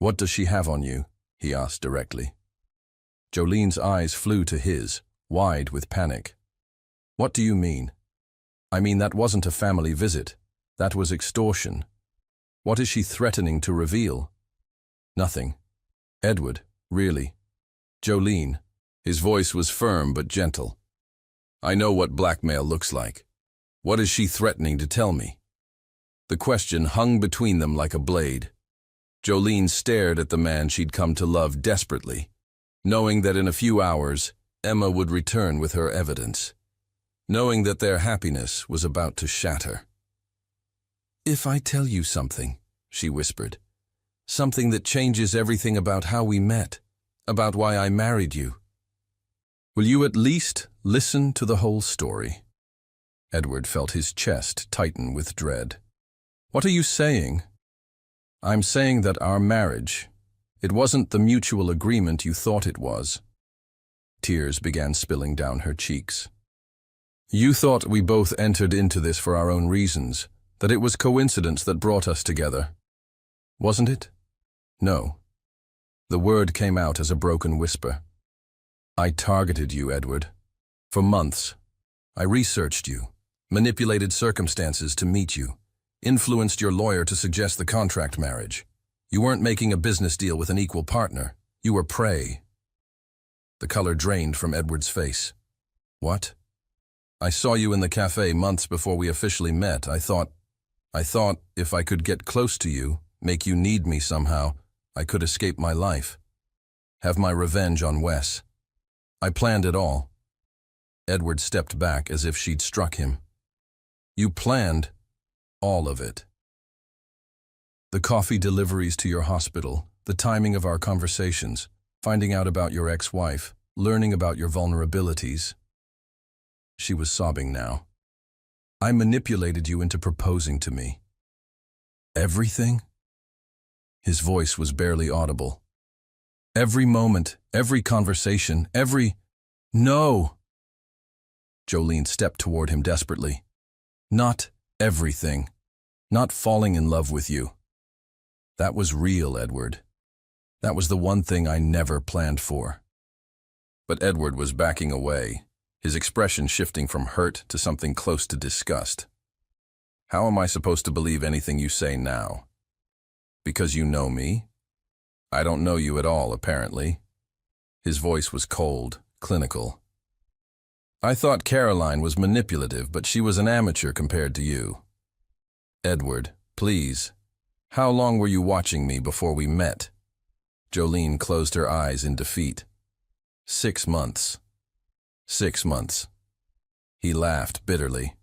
What does she have on you? He asked directly. Jolene's eyes flew to his, wide with panic. What do you mean? I mean, that wasn't a family visit. That was extortion. What is she threatening to reveal? Nothing. Edward, really. Jolene. His voice was firm but gentle. I know what blackmail looks like. What is she threatening to tell me? The question hung between them like a blade. Jolene stared at the man she'd come to love desperately, knowing that in a few hours, Emma would return with her evidence, knowing that their happiness was about to shatter. If I tell you something, she whispered, something that changes everything about how we met, about why I married you, will you at least listen to the whole story? Edward felt his chest tighten with dread. What are you saying? I'm saying that our marriage, it wasn't the mutual agreement you thought it was. Tears began spilling down her cheeks. You thought we both entered into this for our own reasons, that it was coincidence that brought us together. Wasn't it? No. The word came out as a broken whisper. I targeted you, Edward. For months. I researched you, manipulated circumstances to meet you, influenced your lawyer to suggest the contract marriage. You weren't making a business deal with an equal partner. You were prey. The color drained from Edward's face. What? I saw you in the cafe months before we officially met. I thought if I could get close to you, make you need me somehow, I could escape my life. Have my revenge on Wes. I planned it all. Edward stepped back as if she'd struck him. You planned all of it. The coffee deliveries to your hospital, the timing of our conversations, finding out about your ex-wife, learning about your vulnerabilities. She was sobbing now. I manipulated you into proposing to me. Everything? His voice was barely audible. Every moment, every conversation, No! Jolene stepped toward him desperately. Not everything. Not falling in love with you. That was real, Edward. That was the one thing I never planned for. But Edward was backing away, his expression shifting from hurt to something close to disgust. How am I supposed to believe anything you say now? Because you know me? I don't know you at all, apparently. His voice was cold, clinical. I thought Caroline was manipulative, but she was an amateur compared to you. Edward, please. How long were you watching me before we met? Jolene closed her eyes in defeat. 6 months. 6 months. He laughed bitterly.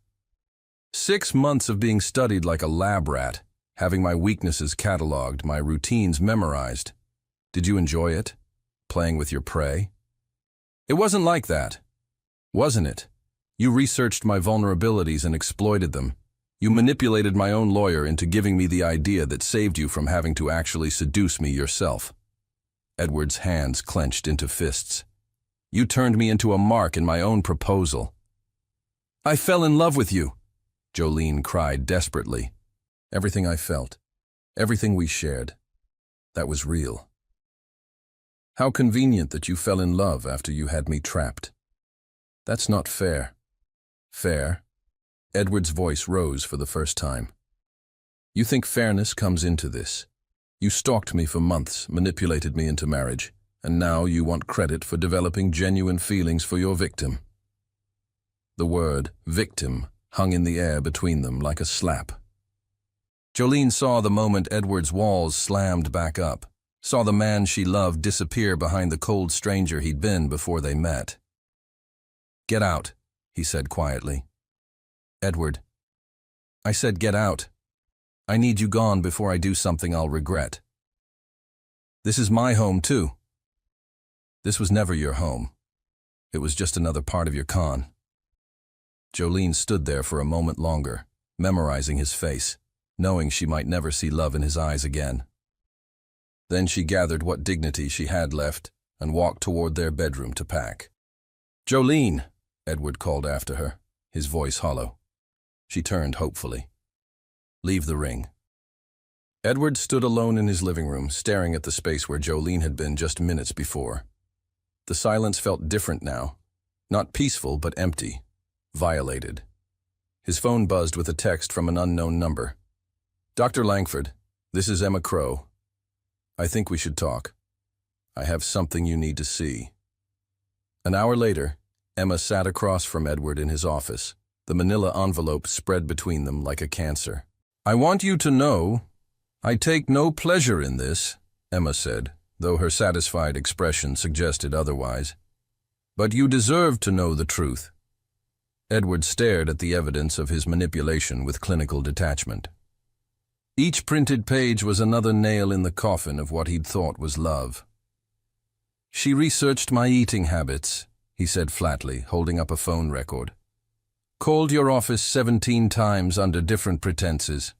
6 months of being studied like a lab rat, having my weaknesses cataloged, my routines memorized. Did you enjoy it? Playing with your prey? It wasn't like that, wasn't it? You researched my vulnerabilities and exploited them. You manipulated my own lawyer into giving me the idea that saved you from having to actually seduce me yourself. Edward's hands clenched into fists. You turned me into a mark in my own proposal. I fell in love with you, Jolene cried desperately. Everything I felt, everything we shared, that was real. How convenient that you fell in love after you had me trapped. That's not fair. Fair? Edward's voice rose for the first time. You think fairness comes into this? You stalked me for months, manipulated me into marriage, and now you want credit for developing genuine feelings for your victim. The word victim hung in the air between them like a slap. Jolene saw the moment Edward's walls slammed back up, saw the man she loved disappear behind the cold stranger he'd been before they met. Get out, he said quietly. Edward, I said get out. I need you gone before I do something I'll regret. This is my home too. This was never your home. It was just another part of your con. Jolene stood there for a moment longer, memorizing his face, knowing she might never see love in his eyes again. Then she gathered what dignity she had left and walked toward their bedroom to pack. Jolene, Edward called after her, his voice hollow. She turned hopefully. Leave the ring. Edward stood alone in his living room, staring at the space where Jolene had been just minutes before. The silence felt different now, not peaceful but empty, violated. His phone buzzed with a text from an unknown number. Dr. Langford, This is Emma Crow. I think we should talk. I have something you need to see. An hour later, Emma sat across from Edward in his office, the manila envelope spread between them like a cancer. I want you to know, I take no pleasure in this, Emma said, though her satisfied expression suggested otherwise. But you deserve to know the truth. Edward stared at the evidence of his manipulation with clinical detachment. Each printed page was another nail in the coffin of what he'd thought was love. She researched my eating habits, he said flatly, holding up a phone record. Called your office 17 times under different pretenses.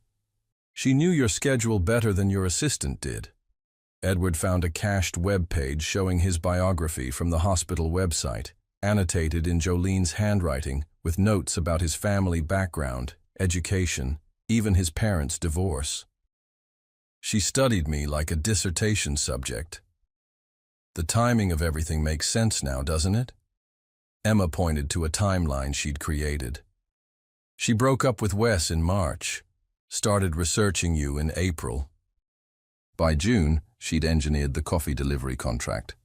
She knew your schedule better than your assistant did. Edward found a cached web page showing his biography from the hospital website, annotated in Jolene's handwriting with notes about his family background, education, even his parents' divorce. She studied me like a dissertation subject. The timing of everything makes sense now, doesn't it? Emma pointed to a timeline she'd created. She broke up with Wes in March, started researching you in April. By June, she'd engineered the coffee delivery contract.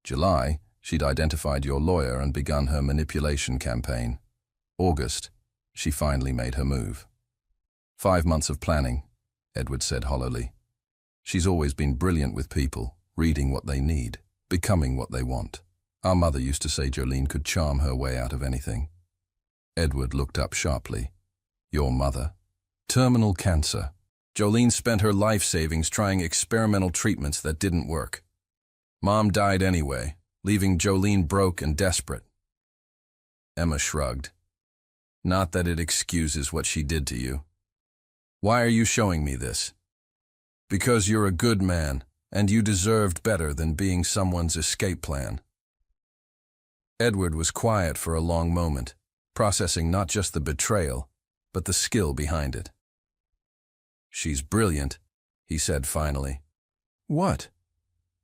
July, she'd identified your lawyer and begun her manipulation campaign. August, she finally made her move. 5 months of planning, Edward said hollowly. She's always been brilliant with people, reading what they need, becoming what they want. Our mother used to say Jolene could charm her way out of anything. Edward looked up sharply. Your mother? Terminal cancer. Jolene spent her life savings trying experimental treatments that didn't work. Mom died anyway, leaving Jolene broke and desperate. Emma shrugged. Not that it excuses what she did to you. Why are you showing me this? Because you're a good man, and you deserved better than being someone's escape plan. Edward was quiet for a long moment, processing not just the betrayal, but the skill behind it. She's brilliant, he said finally. What?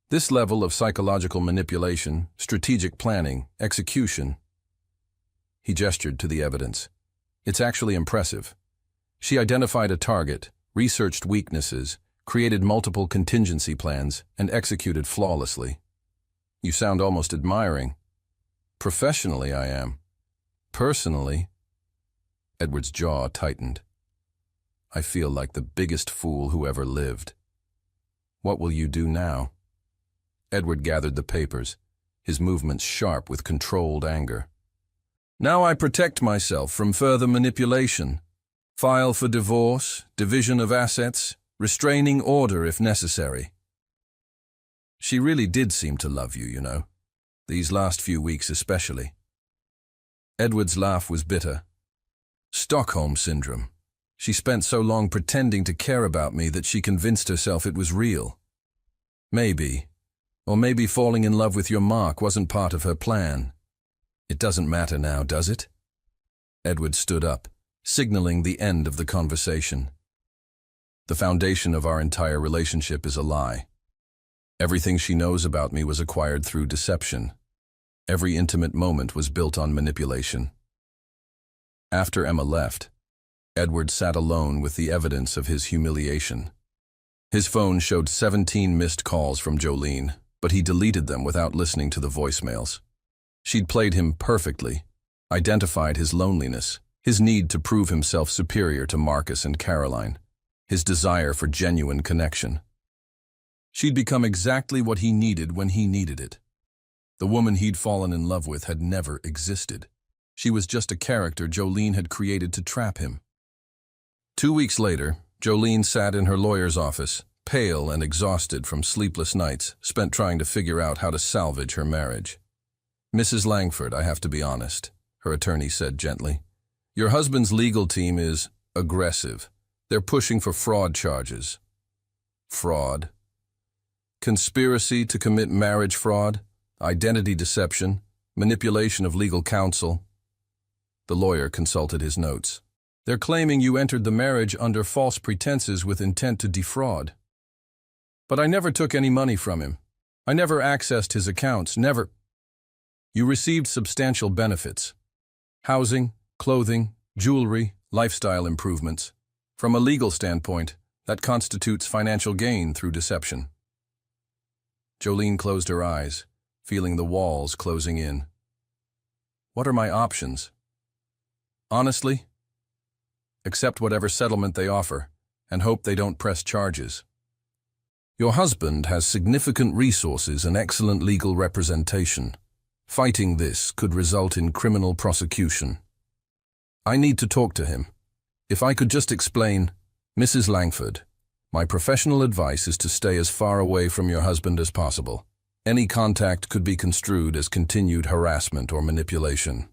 This level of psychological manipulation, strategic planning, execution. He gestured to the evidence. It's actually impressive. She identified a target, researched weaknesses, created multiple contingency plans, and executed flawlessly. You sound almost admiring. Professionally, I am. Personally, Edward's jaw tightened. I feel like the biggest fool who ever lived. What will you do now? Edward gathered the papers, his movements sharp with controlled anger. Now I protect myself from further manipulation. File for divorce, division of assets, restraining order if necessary. She really did seem to love you, you know. These last few weeks especially. Edward's laugh was bitter. Stockholm Syndrome. She spent so long pretending to care about me that she convinced herself it was real. Maybe. Or maybe falling in love with your Mark wasn't part of her plan. It doesn't matter now, does it? Edward stood up, signaling the end of the conversation. The foundation of our entire relationship is a lie. Everything she knows about me was acquired through deception. Every intimate moment was built on manipulation. After Emma left, Edward sat alone with the evidence of his humiliation. His phone showed 17 missed calls from Jolene, but he deleted them without listening to the voicemails. She'd played him perfectly, identified his loneliness, his need to prove himself superior to Marcus and Caroline, his desire for genuine connection. She'd become exactly what he needed when he needed it. The woman he'd fallen in love with had never existed. She was just a character Jolene had created to trap him. 2 weeks later, Jolene sat in her lawyer's office, pale and exhausted from sleepless nights spent trying to figure out how to salvage her marriage. Mrs. Langford, I have to be honest, her attorney said gently. Your husband's legal team is aggressive. They're pushing for fraud charges. Fraud? Conspiracy to commit marriage fraud, identity deception, manipulation of legal counsel. The lawyer consulted his notes. They're claiming you entered the marriage under false pretenses with intent to defraud. But I never took any money from him. I never accessed his accounts, never. You received substantial benefits. Housing, clothing, jewelry, lifestyle improvements. From a legal standpoint, That constitutes financial gain through deception. Jolene closed her eyes, feeling the walls closing in. What are my options? Honestly, accept whatever settlement they offer and hope they don't press charges. Your husband has significant resources and excellent legal representation. Fighting this could result in criminal prosecution. I need to talk to him. If I could just explain, Mrs. Langford, my professional advice is to stay as far away from your husband as possible. Any contact could be construed as continued harassment or manipulation.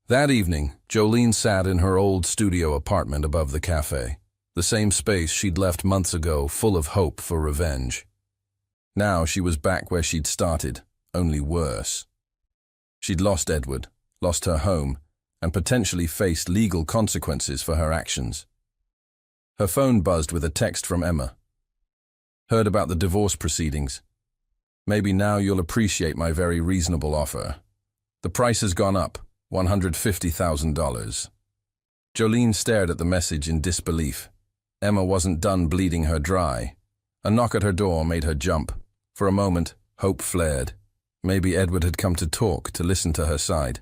That evening, Jolene sat in her old studio apartment above the cafe, the same space she'd left months ago, full of hope for revenge. Now she was back where she'd started, only worse. She'd lost Edward, lost her home, and potentially faced legal consequences for her actions. Her phone buzzed with a text from Emma. Heard about the divorce proceedings. Maybe now you'll appreciate my very reasonable offer. The price has gone up, $150,000. Jolene stared at the message in disbelief. Emma wasn't done bleeding her dry. A knock at her door made her jump. For a moment, hope flared. Maybe Edward had come to talk, to listen to her side.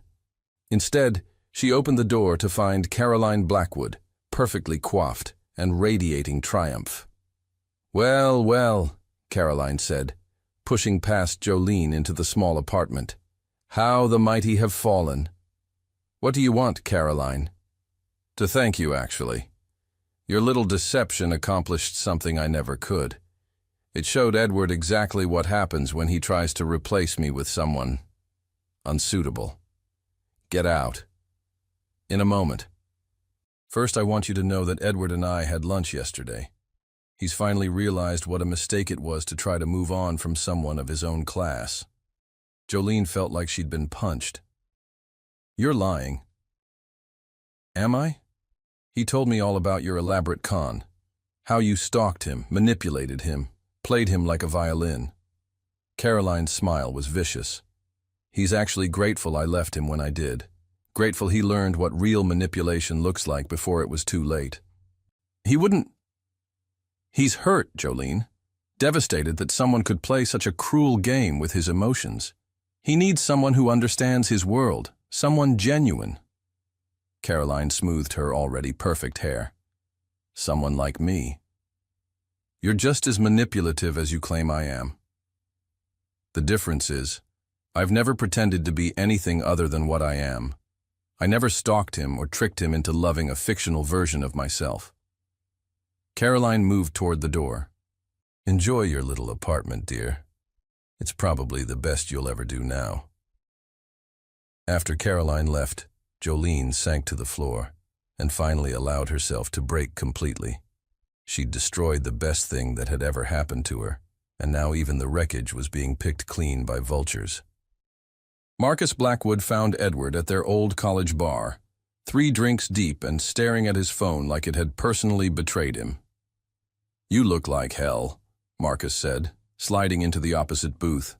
Instead, she opened the door to find Caroline Blackwood, perfectly coiffed and radiating triumph. "Well, well," Caroline said, pushing past Jolene into the small apartment. "How the mighty have fallen." "What do you want, Caroline?" "To thank you, actually. Your little deception accomplished something I never could. It showed Edward exactly what happens when he tries to replace me with someone unsuitable. Get out. In a moment. First, I want you to know that Edward and I had lunch yesterday. He's finally realized what a mistake it was to try to move on from someone of his own class." Jolene felt like she'd been punched. "You're lying." "Am I? He told me all about your elaborate con, how you stalked him, manipulated him, played him like a violin." Caroline's smile was vicious. "He's actually grateful I left him when I did. Grateful he learned what real manipulation looks like before it was too late." "He wouldn't—" "He's hurt, Jolene. Devastated that someone could play such a cruel game with his emotions. He needs someone who understands his world, someone genuine." Caroline smoothed her already perfect hair. "Someone like me. You're just as manipulative as you claim I am. The difference is, I've never pretended to be anything other than what I am. I never stalked him or tricked him into loving a fictional version of myself." Caroline moved toward the door. "Enjoy your little apartment, dear. It's probably the best you'll ever do now." After Caroline left, Jolene sank to the floor and finally allowed herself to break completely. She'd destroyed the best thing that had ever happened to her, and now even the wreckage was being picked clean by vultures. Marcus Blackwood found Edward at their old college bar, 3 drinks deep and staring at his phone like it had personally betrayed him. "You look like hell," Marcus said, sliding into the opposite booth.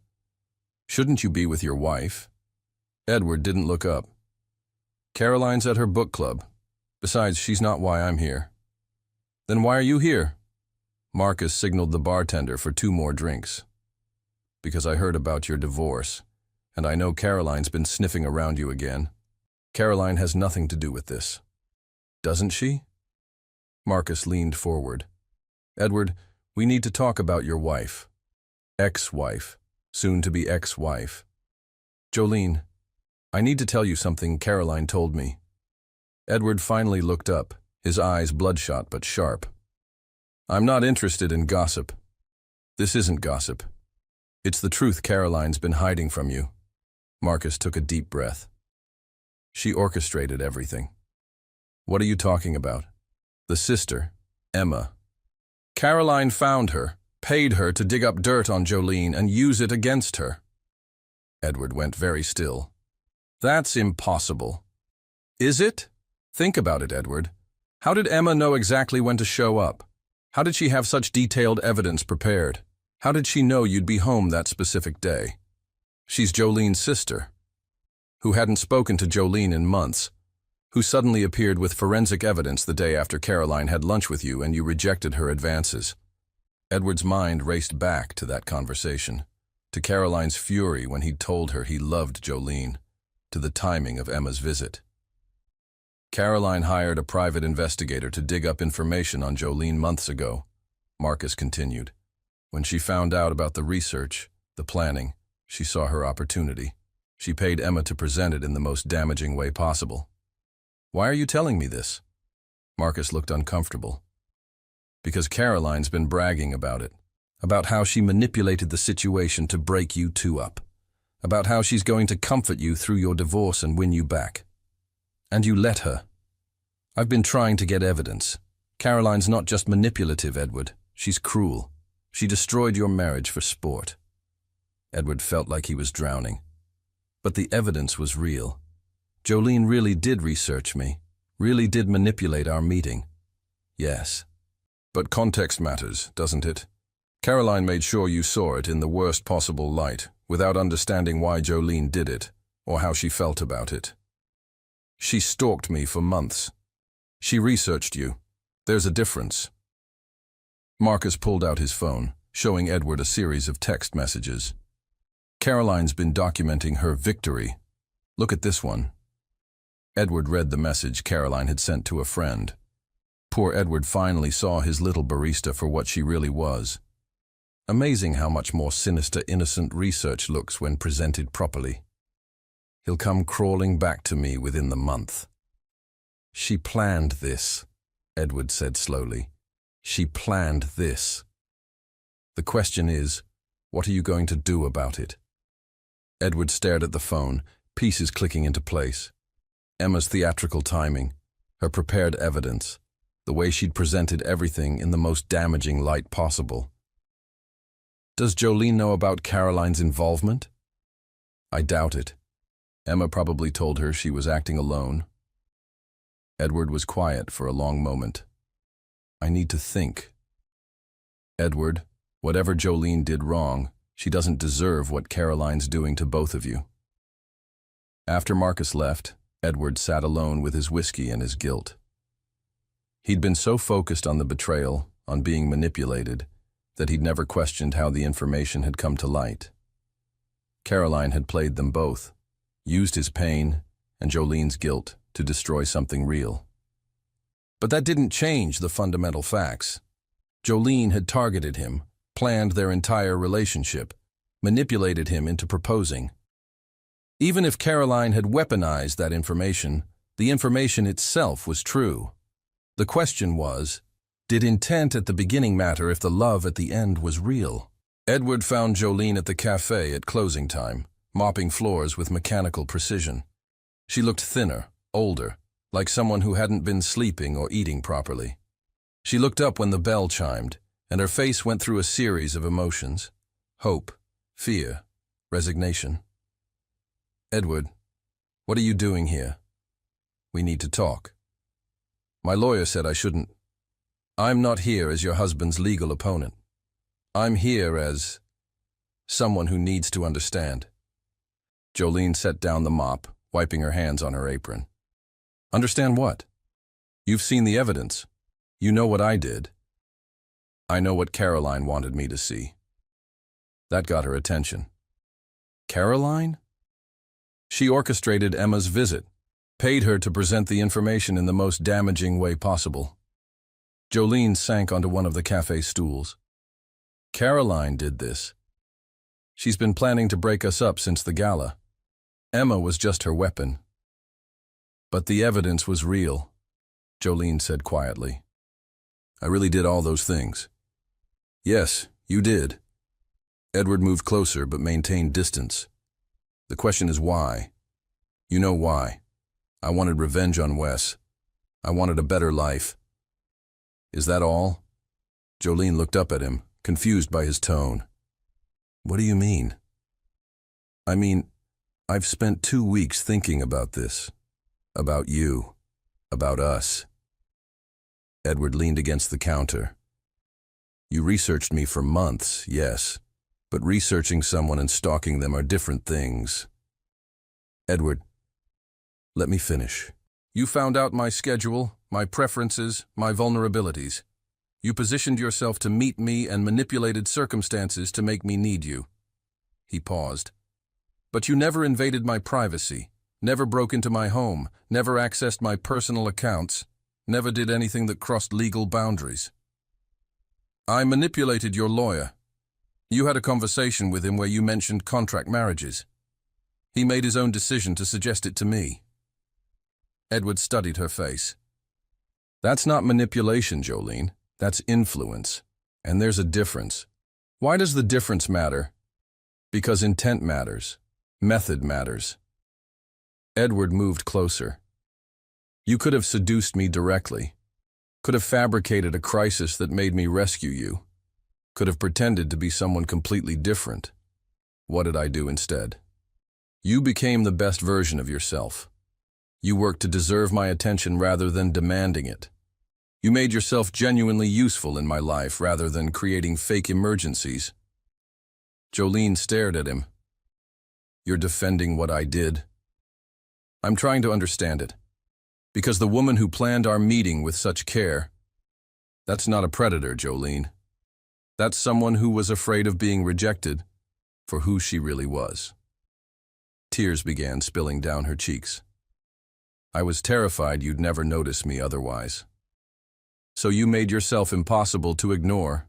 "Shouldn't you be with your wife?" Edward didn't look up. "Caroline's at her book club. Besides, she's not why I'm here." "Then why are you here?" Marcus signaled the bartender for 2 more drinks. "Because I heard about your divorce, and I know Caroline's been sniffing around you again. Caroline has nothing to do with this." "Doesn't she?" Marcus leaned forward. "Edward, we need to talk about your wife. Ex-wife, soon-to-be ex-wife. Jolene, I need to tell you something Caroline told me." Edward finally looked up, his eyes bloodshot but sharp. "I'm not interested in gossip. This isn't gossip. It's the truth Caroline's been hiding from you." Marcus took a deep breath. "She orchestrated everything." "What are you talking about?" "The sister, Emma. Caroline found her, paid her to dig up dirt on Jolene and use it against her." Edward went very still. "That's impossible." "Is it? Think about it, Edward. How did Emma know exactly when to show up? How did she have such detailed evidence prepared? How did she know you'd be home that specific day? She's Jolene's sister, who hadn't spoken to Jolene in months. who suddenly appeared with forensic evidence the day after Caroline had lunch with you and you rejected her advances. Edward's mind raced back to that conversation, to Caroline's fury when he'd told her he loved Jolene, to the timing of Emma's visit. Caroline hired a private investigator to dig up information on Jolene months ago, Marcus continued. When she found out about the research, the planning, she saw her opportunity. She paid Emma to present it in the most damaging way possible. Why are you telling me this? Marcus looked uncomfortable. Because Caroline's been bragging about it, about how she manipulated the situation to break you two up, about how she's going to comfort you through your divorce and win you back. And you let her. I've been trying to get evidence. Caroline's not just manipulative, Edward. She's cruel. She destroyed your marriage for sport. Edward felt like he was drowning. But the evidence was real. Jolene really did research me, really did manipulate our meeting. Yes. But context matters, doesn't it? Caroline made sure you saw it in the worst possible light, without understanding why Jolene did it, or how she felt about it. She stalked me for months. She researched you. There's a difference. Marcus pulled out his phone, showing Edward a series of text messages. Caroline's been documenting her victory. Look at this one. Edward read the message Caroline had sent to a friend. Poor Edward finally saw his little barista for what she really was. Amazing how much more sinister innocent research looks when presented properly. He'll come crawling back to me within the month. She planned this, Edward said slowly. She planned this. The question is, what are you going to do about it? Edward stared at the phone, pieces clicking into place. Emma's theatrical timing, her prepared evidence, the way she'd presented everything in the most damaging light possible. Does Jolene know about Caroline's involvement? I doubt it. Emma probably told her she was acting alone. Edward was quiet for a long moment. I need to think. Edward, whatever Jolene did wrong, she doesn't deserve what Caroline's doing to both of you. After Marcus left, Edward sat alone with his whiskey and his guilt. He'd been so focused on the betrayal, on being manipulated, that he'd never questioned how the information had come to light. Caroline had played them both, used his pain and Jolene's guilt to destroy something real. But that didn't change the fundamental facts. Jolene had targeted him, planned their entire relationship, manipulated him into proposing. Even if Caroline had weaponized that information, the information itself was true. The question was, did intent at the beginning matter if the love at the end was real? Edward found Jolene at the cafe at closing time, mopping floors with mechanical precision. She looked thinner, older, like someone who hadn't been sleeping or eating properly. She looked up when the bell chimed, and her face went through a series of emotions: hope, fear, resignation. Edward, what are you doing here? We need to talk. My lawyer said I shouldn't. I'm not here as your husband's legal opponent. I'm here as someone who needs to understand. Jolene set down the mop, wiping her hands on her apron. Understand what? You've seen the evidence. You know what I did. I know what Caroline wanted me to see. That got her attention. Caroline? She orchestrated Emma's visit, paid her to present the information in the most damaging way possible. Jolene sank onto one of the cafe stools. Caroline did this. She's been planning to break us up since the gala. Emma was just her weapon. But the evidence was real, Jolene said quietly. I really did all those things. Yes, you did. Edward moved closer but maintained distance. The question is why. You know why. I wanted revenge on Wes. I wanted a better life. Is that all? Jolene looked up at him, confused by his tone. What do you mean? I mean, I've spent 2 weeks thinking about this. About you. About us. Edward leaned against the counter. You researched me for months, yes, but researching someone and stalking them are different things. Edward, let me finish. You found out my schedule, my preferences, my vulnerabilities. You positioned yourself to meet me and manipulated circumstances to make me need you." He paused. "But you never invaded my privacy, never broke into my home, never accessed my personal accounts, never did anything that crossed legal boundaries. I manipulated your lawyer. You had a conversation with him where you mentioned contract marriages. He made his own decision to suggest it to me." Edward studied her face. "That's not manipulation, Jolene. That's influence. And there's a difference. Why does the difference matter? Because intent matters. Method matters." Edward moved closer. "You could have seduced me directly. Could have fabricated a crisis that made me rescue you. Could have pretended to be someone completely different. What did I do instead? You became the best version of yourself. You worked to deserve my attention rather than demanding it. You made yourself genuinely useful in my life rather than creating fake emergencies." Jolene stared at him. "You're defending what I did?" "I'm trying to understand it. Because the woman who planned our meeting with such care, that's not a predator, Jolene. That's someone who was afraid of being rejected for who she really was." Tears began spilling down her cheeks. "I was terrified you'd never notice me otherwise. So you made yourself impossible to ignore.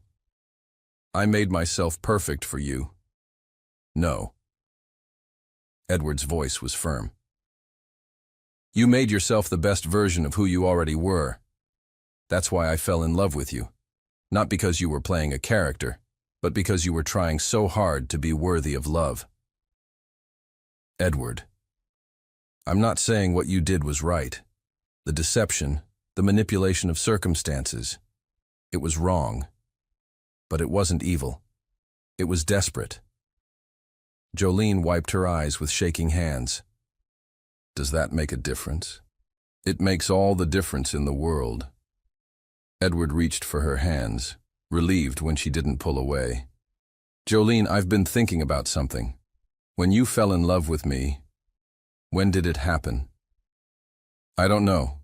I made myself perfect for you." "No." Edward's voice was firm. "You made yourself the best version of who you already were. That's why I fell in love with you. Not because you were playing a character, but because you were trying so hard to be worthy of love." "Edward, I'm not saying what you did was right. The deception, the manipulation of circumstances, it was wrong. But it wasn't evil. It was desperate." Jolene wiped her eyes with shaking hands. "Does that make a difference?" "It makes all the difference in the world." Edward reached for her hands, relieved when she didn't pull away. "Jolene, I've been thinking about something. When you fell in love with me, when did it happen?" "I don't know.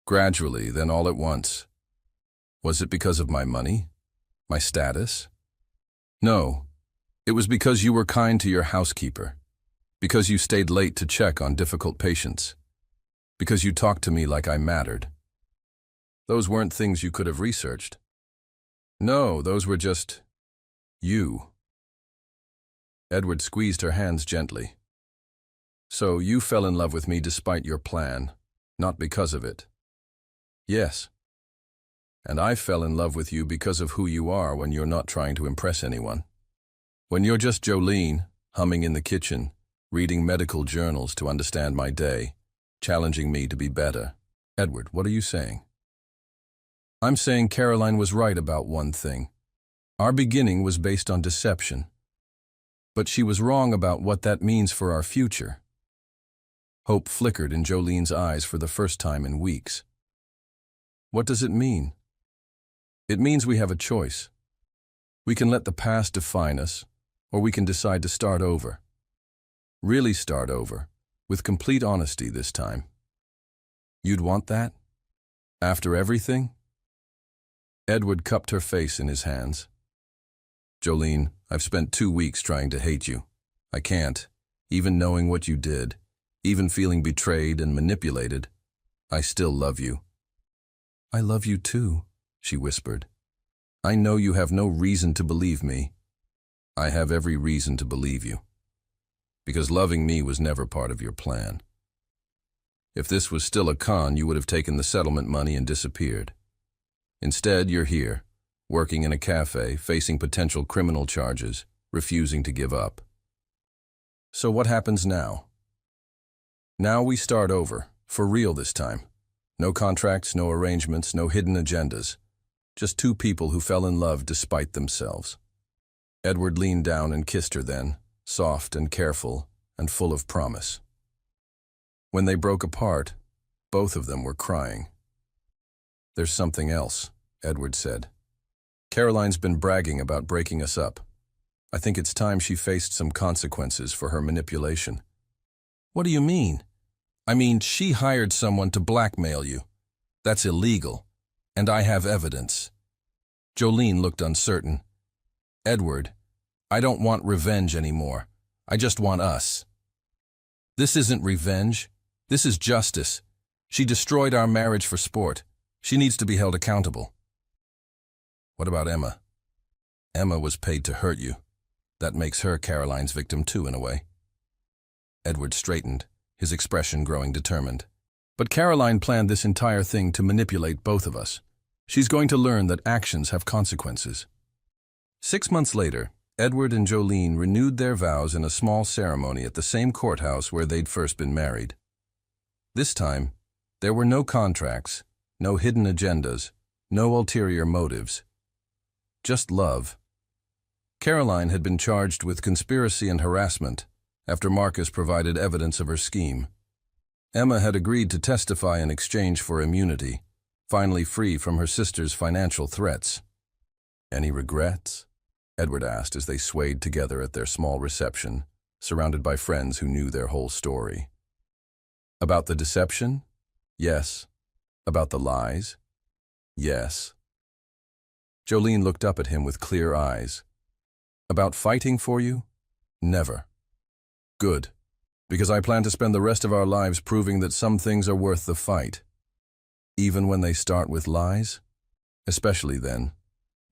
Gradually, then all at once." "Was it because of my money? My status?" "No. It was because you were kind to your housekeeper. Because you stayed late to check on difficult patients. Because you talked to me like I mattered. Those weren't things you could have researched. No, those were just you." Edward squeezed her hands gently. "So you fell in love with me despite your plan, not because of it." "Yes. And I fell in love with you because of who you are when you're not trying to impress anyone. When you're just Jolene, humming in the kitchen, reading medical journals to understand my day, challenging me to be better." "Edward, what are you saying?" "I'm saying Caroline was right about one thing. Our beginning was based on deception. But she was wrong about what that means for our future." Hope flickered in Jolene's eyes for the first time in weeks. "What does it mean?" "It means we have a choice. We can let the past define us, or we can decide to start over. Really start over, with complete honesty this time." "You'd want that? After everything?" Edward cupped her face in his hands. "Jolene, I've spent 2 weeks trying to hate you. I can't, even knowing what you did, even feeling betrayed and manipulated. I still love you." "I love you too," she whispered. "I know you have no reason to believe me. I have every reason to believe you. Because loving me was never part of your plan. If this was still a con, you would have taken the settlement money and disappeared. Instead, you're here, working in a cafe, facing potential criminal charges, refusing to give up. So what happens now?" "Now we start over, for real this time. No contracts, no arrangements, no hidden agendas. Just 2 people who fell in love despite themselves." Edward leaned down and kissed her then, soft and careful and full of promise. When they broke apart, both of them were crying. "There's something else," Edward said. "Caroline's been bragging about breaking us up. I think it's time she faced some consequences for her manipulation." "What do you mean?" I mean, she hired someone to blackmail you. That's illegal, and I have evidence. Jolene looked uncertain. Edward, I don't want revenge anymore. I just want us. This isn't revenge. This is justice. She destroyed our marriage for sport. She needs to be held accountable. What about Emma? Emma was paid to hurt you. That makes her Caroline's victim too, in a way. Edward straightened, his expression growing determined. But Caroline planned this entire thing to manipulate both of us. She's going to learn that actions have consequences. 6 months later, Edward and Jolene renewed their vows in a small ceremony at the same courthouse where they'd first been married. This time, there were no contracts, no hidden agendas, no ulterior motives. Just love. Caroline had been charged with conspiracy and harassment after Marcus provided evidence of her scheme. Emma had agreed to testify in exchange for immunity, finally free from her sister's financial threats. Any regrets? Edward asked as they swayed together at their small reception, surrounded by friends who knew their whole story. About the deception? Yes. About the lies? Yes. Jolene looked up at him with clear eyes. About fighting for you? Never. Good, because I plan to spend the rest of our lives proving that some things are worth the fight. Even when they start with lies? Especially then.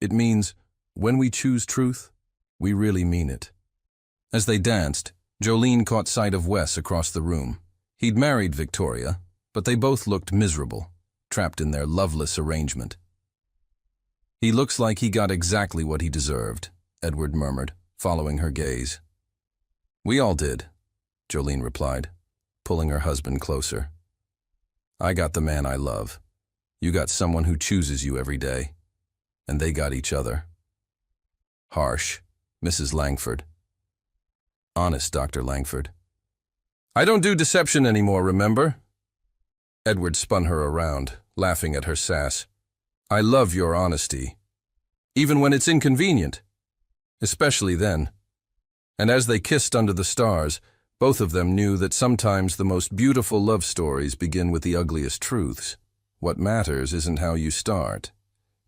It means, when we choose truth, we really mean it. As they danced, Jolene caught sight of Wes across the room. He'd married Victoria, but they both looked miserable, trapped in their loveless arrangement. He looks like he got exactly what he deserved, Edward murmured, following her gaze. We all did, Jolene replied, pulling her husband closer. I got the man I love. You got someone who chooses you every day. And they got each other. Harsh, Mrs. Langford. Honest, Dr. Langford. I don't do deception anymore, remember? Edward spun her around, laughing at her sass. I love your honesty. Even when it's inconvenient. Especially then. And as they kissed under the stars, both of them knew that sometimes the most beautiful love stories begin with the ugliest truths. What matters isn't how you start.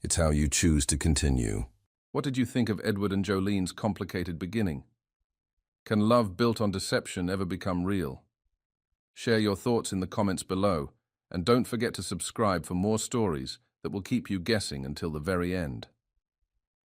It's how you choose to continue. What did you think of Edward and Jolene's complicated beginning? Can love built on deception ever become real? Share your thoughts in the comments below, and don't forget to subscribe for more stories that will keep you guessing until the very end.